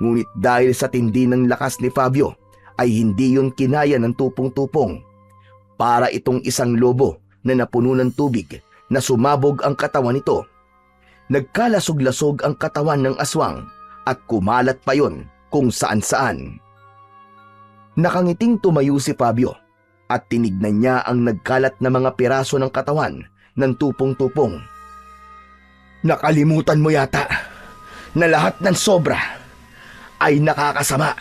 Ngunit dahil sa tindi ng lakas ni Fabio, ay hindi yun kinaya ng tupong-tupong. Para itong isang lobo na napuno ng tubig na sumabog ang katawan nito. Nagkalasog-lasog ang katawan ng aswang at kumalat pa yon kung saan-saan. Nakangiting tumayo si Fabio at tinignan niya ang nagkalat na mga piraso ng katawan ng tupong-tupong. Nakalimutan mo yata na lahat ng sobra ay nakakasama.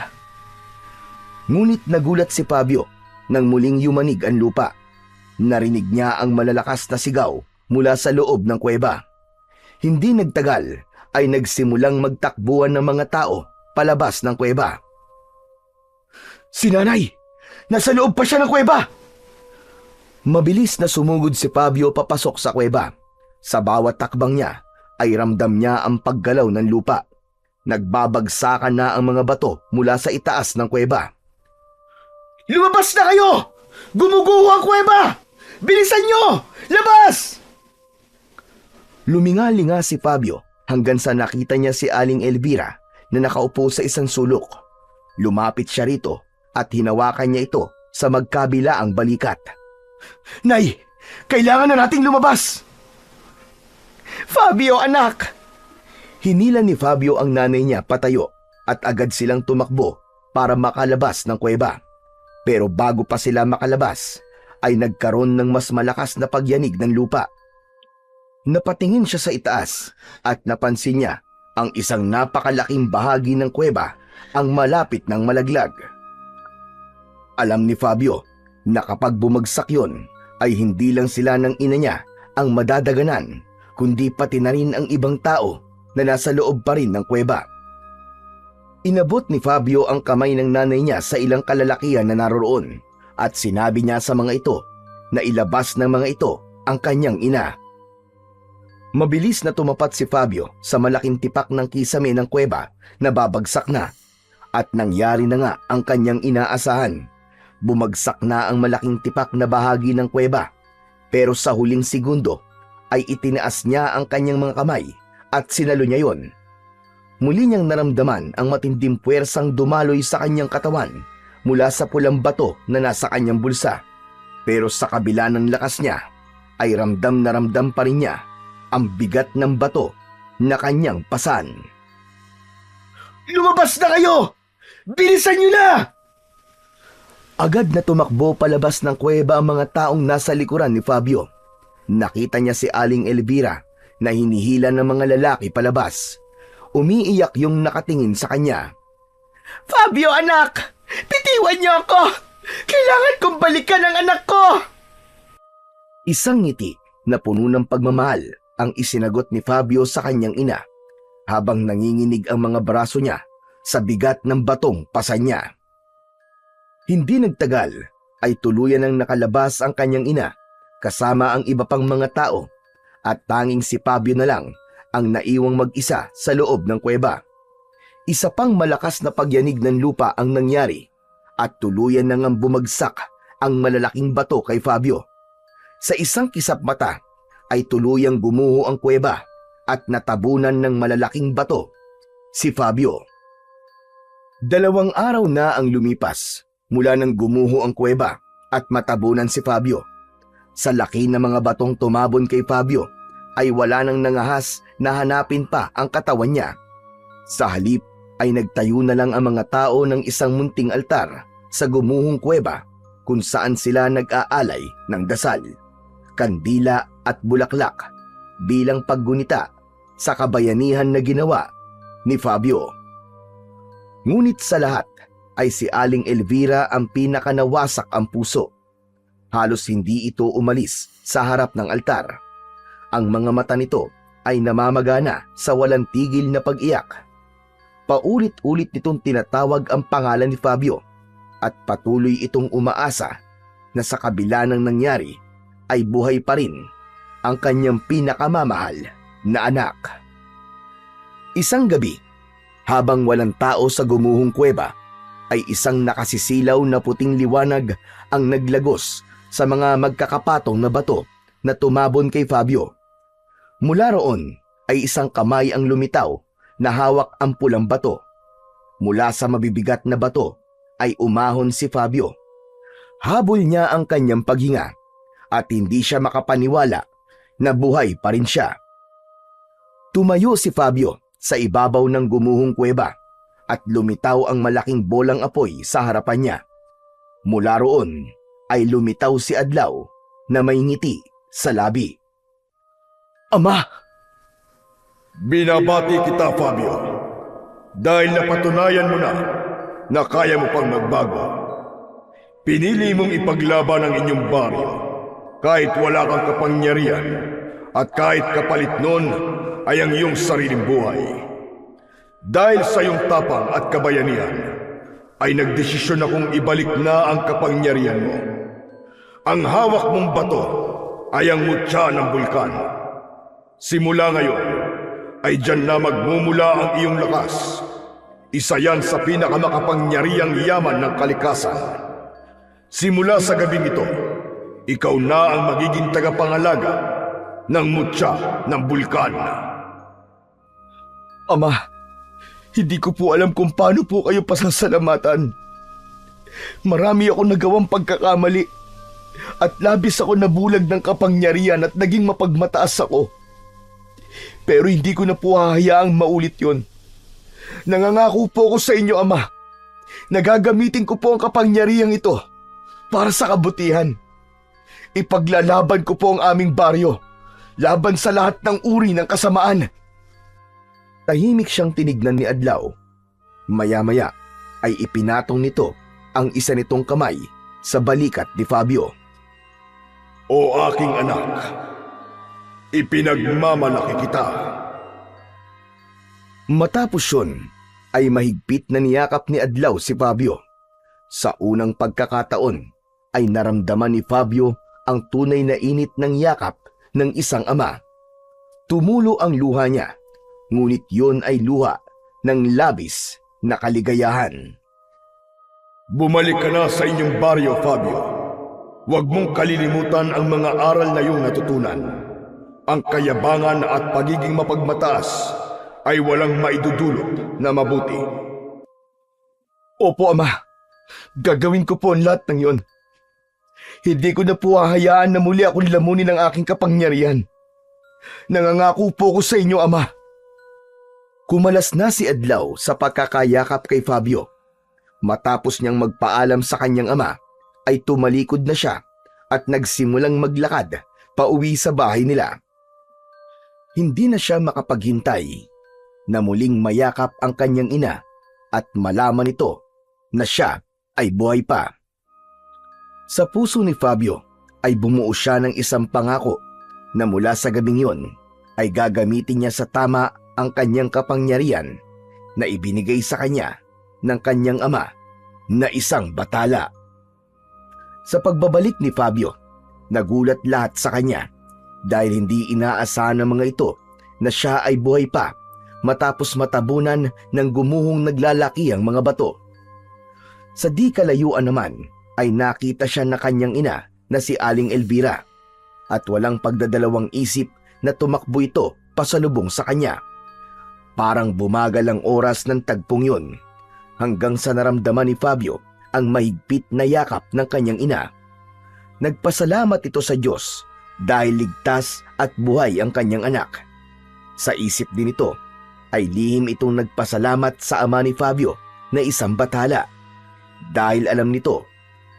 Ngunit nagulat si Fabio nang muling yumanig ang lupa. Narinig niya ang malalakas na sigaw mula sa loob ng kuweba. Hindi nagtagal ay nagsimulang magtakbuhan ng mga tao palabas ng kuweba. Si Nanay! Nasa loob pa siya ng kuweba! Mabilis na sumugod si Fabio papasok sa kuweba. Sa bawat takbang niya ay ramdam niya ang paggalaw ng lupa. Nagbabagsakan na ang mga bato mula sa itaas ng kuweba. Lumabas na kayo! Gumuguho ang kuweba! Bilisan nyo! Labas! Luminga-linga si Fabio hanggang sa nakita niya si Aling Elvira na nakaupo sa isang sulok. Lumapit siya rito at hinawakan niya ito sa magkabilaang balikat. Nay! Kailangan na nating lumabas! Fabio, anak! Hinila ni Fabio ang nanay niya patayo at agad silang tumakbo para makalabas ng kuweba. Pero bago pa sila makalabas, ay nagkaroon ng mas malakas na pagyanig ng lupa. Napatingin siya sa itaas at napansin niya ang isang napakalaking bahagi ng kuweba ang malapit ng malaglag. Alam ni Fabio na kapag bumagsak yon ay hindi lang sila ng ina niya ang madadaganan, kundi pati na rin ang ibang tao na nasa loob pa rin ng kuweba. Inabot ni Fabio ang kamay ng nanay niya sa ilang kalalakihan na naroroon at sinabi niya sa mga ito na ilabas ng mga ito ang kanyang ina. Mabilis na tumapat si Fabio sa malaking tipak ng kisame ng kuweba na babagsak na at nangyari na nga ang kanyang inaasahan. Bumagsak na ang malaking tipak na bahagi ng kuweba pero sa huling segundo ay itinaas niya ang kanyang mga kamay at sinalo niya yon. Muli niyang naramdaman ang matinding puwersang dumaloy sa kanyang katawan mula sa pulang bato na nasa kanyang bulsa. Pero sa kabila ng lakas niya ay ramdam na ramdam pa rin niya ang bigat ng bato na kanyang pasan. Lumabas na kayo! Bilisan niyo na! Agad na tumakbo palabas ng kuweba ang mga taong nasa likuran ni Fabio. Nakita niya si Aling Elvira na hinihila ng mga lalaki palabas. Umiiyak yung nakatingin sa kanya. Fabio, anak! Bitiwan niyo ako! Kailangan kong balikan ang anak ko! Isang ngiti na puno ng pagmamahal ang isinagot ni Fabio sa kanyang ina habang nanginginig ang mga braso niya sa bigat ng batong pasan niya. Hindi nagtagal ay tuluyan ng nakalabas ang kanyang ina kasama ang iba pang mga tao at tanging si Fabio na lang ang naiwang mag-isa sa loob ng kuweba. Isa pang malakas na pagyanig ng lupa ang nangyari at tuluyan na ngang bumagsak ang malalaking bato kay Fabio. Sa isang kisap mata ay tuluyang gumuho ang kuweba at natabunan ng malalaking bato si Fabio. 2 araw na ang lumipas mula nang gumuho ang kuweba at matabunan si Fabio. Sa laki ng mga batong tumabon kay Fabio ay wala nang nangahas na hanapin pa ang katawan niya. Sa halip ay nagtayo na lang ang mga tao ng isang munting altar sa gumuhong kuweba kung saan sila nag-aalay ng dasal, kandila at bulaklak bilang paggunita sa kabayanihan na ginawa ni Fabio. Ngunit sa lahat ay si Aling Elvira ang pinakanawasak ang puso. Halos hindi ito umalis sa harap ng altar. Ang mga mata nito ay namamagana sa walang tigil na pag-iyak. Paulit-ulit nitong tinatawag ang pangalan ni Fabio at patuloy itong umaasa na sa kabila ng nangyari ay buhay pa rin ang kanyang pinakamamahal na anak. Isang gabi, habang walang tao sa gumuhong kuweba, ay isang nakasisilaw na puting liwanag ang naglagos sa mga magkakapatong na bato na tumabon kay Fabio. Mula roon ay isang kamay ang lumitaw na hawak ang pulang bato. Mula sa mabibigat na bato ay umahon si Fabio. Habol niya ang kanyang paghinga at hindi siya makapaniwala na buhay pa rin siya. Tumayo si Fabio sa ibabaw ng gumuhong kuweba at lumitaw ang malaking bolang apoy sa harapan niya. Mula roon ay lumitaw si Adlaw na may ngiti sa labi. Ama! Binabati kita, Fabio, dahil napatunayan mo na kaya mo pang magbago. Pinili mong ipaglaban ang inyong baryo kahit wala kang kapangyarihan at kahit kapalit nun ay ang iyong sariling buhay. Dahil sa iyong tapang at kabayanihan ay nagdesisyon akong ibalik na ang kapangyarihan mo. Ang hawak mong bato ay ang mutya ng bulkan. Simula ngayon ay diyan na magmumula ang iyong lakas. Isa yan sa pinakamakapangyarihang yaman ng kalikasan. Simula sa gabing ito, ikaw na ang magiging tagapangalaga ng mutya ng bulkan. Ama, hindi ko po alam kung paano po kayo pasasalamatan. Marami ako nagawang pagkakamali at labis ako nabulag ng kapangyarihan at naging mapagmataas ako. Pero hindi ko na po hahayaang maulit yon. Nangangako po ako sa inyo, Ama, na gagamitin ko po ang kapangyarihang ito para sa kabutihan. Ipaglalaban ko po ang aming baryo laban sa lahat ng uri ng kasamaan. Tahimik siyang tinignan ni Adlaw. Maya-maya ay ipinatong nito ang isa nitong kamay sa balikat ni Fabio. O aking anak, ipinagmamalaki kita. Matapos yun, ay mahigpit na niyakap ni Adlaw si Fabio. Sa unang pagkakataon, ay naramdaman ni Fabio ang tunay na init ng yakap ng isang ama. Tumulo ang luha niya, ngunit yun ay luha ng labis na kaligayahan. Bumalik ka na sa inyong baryo, Fabio. Huwag mong kalilimutan ang mga aral na iyong natutunan. Ang kayabangan at pagiging mapagmataas ay walang maidudulot na mabuti. Opo, Ama. Gagawin ko po ang lahat ng yon. Hindi ko na po hahayaan na muli akong lamunin ang aking kapangyarihan. Nangangako po ko sa inyo, Ama. Kumalas na si Adlaw sa pagkakayakap kay Fabio. Matapos niyang magpaalam sa kanyang ama, ay tumalikod na siya at nagsimulang maglakad pauwi sa bahay nila. Hindi na siya makapaghintay na muling mayakap ang kanyang ina at malaman nito na siya ay buhay pa. Sa puso ni Fabio ay bumuo siya ng isang pangako na mula sa gabing yon ay gagamitin niya sa tama ang kanyang kapangyarihan na ibinigay sa kanya ng kanyang ama na isang batala. Sa pagbabalik ni Fabio, nagulat lahat sa kanya dahil hindi inaasahan ng mga ito na siya ay buhay pa matapos matabunan ng gumuhong naglalaki ang mga bato. Sa di kalayuan naman ay nakita siya na kanyang ina na si Aling Elvira at walang pagdadalawang isip na tumakbo ito pasalubong sa kanya. Parang bumagal ang oras ng tagpong yun hanggang sa naramdaman ni Fabio ang mahigpit na yakap ng kanyang ina. Nagpasalamat ito sa Diyos dahil ligtas at buhay ang kanyang anak. Sa isip din ito ay lihim itong nagpasalamat sa ama ni Fabio na isang bathala dahil alam nito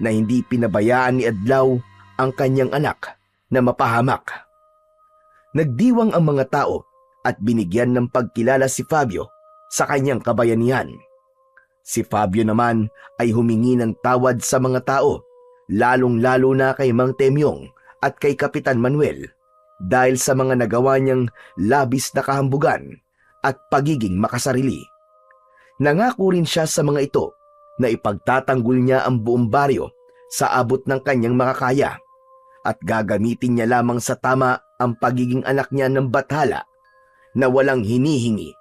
na hindi pinabayaan ni Adlaw ang kanyang anak na mapahamak. Nagdiwang ang mga tao at binigyan ng pagkilala si Fabio sa kanyang kabayanihan. Si Fabio naman ay humingi ng tawad sa mga tao, lalong-lalo na kay Mang Temyong at kay Kapitan Manuel dahil sa mga nagawa niyang labis na kahambugan at pagiging makasarili. Nangako rin siya sa mga ito na ipagtatanggol niya ang buong baryo sa abot ng kanyang makakaya at gagamitin niya lamang sa tama ang pagiging anak niya ng bathala na walang hinihingi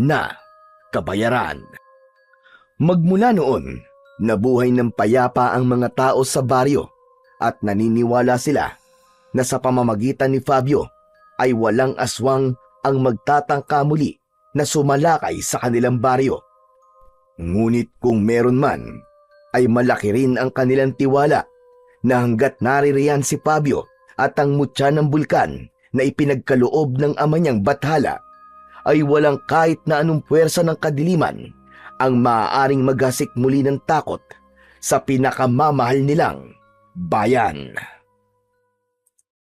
na kabayaran. Magmula noon, nabuhay ng payapa ang mga tao sa baryo at naniniwala sila na sa pamamagitan ni Fabio ay walang aswang ang magtatangka muli na sumalakay sa kanilang baryo. Ngunit kung meron man, ay malaki rin ang kanilang tiwala na hanggat naririyan si Fabio at ang mutya ng bulkan na ipinagkaloob ng ama niyang bathala, ay walang kahit na anong puwersa ng kadiliman ang maaaring maghasik muli ng takot sa pinakamamahal nilang bayan.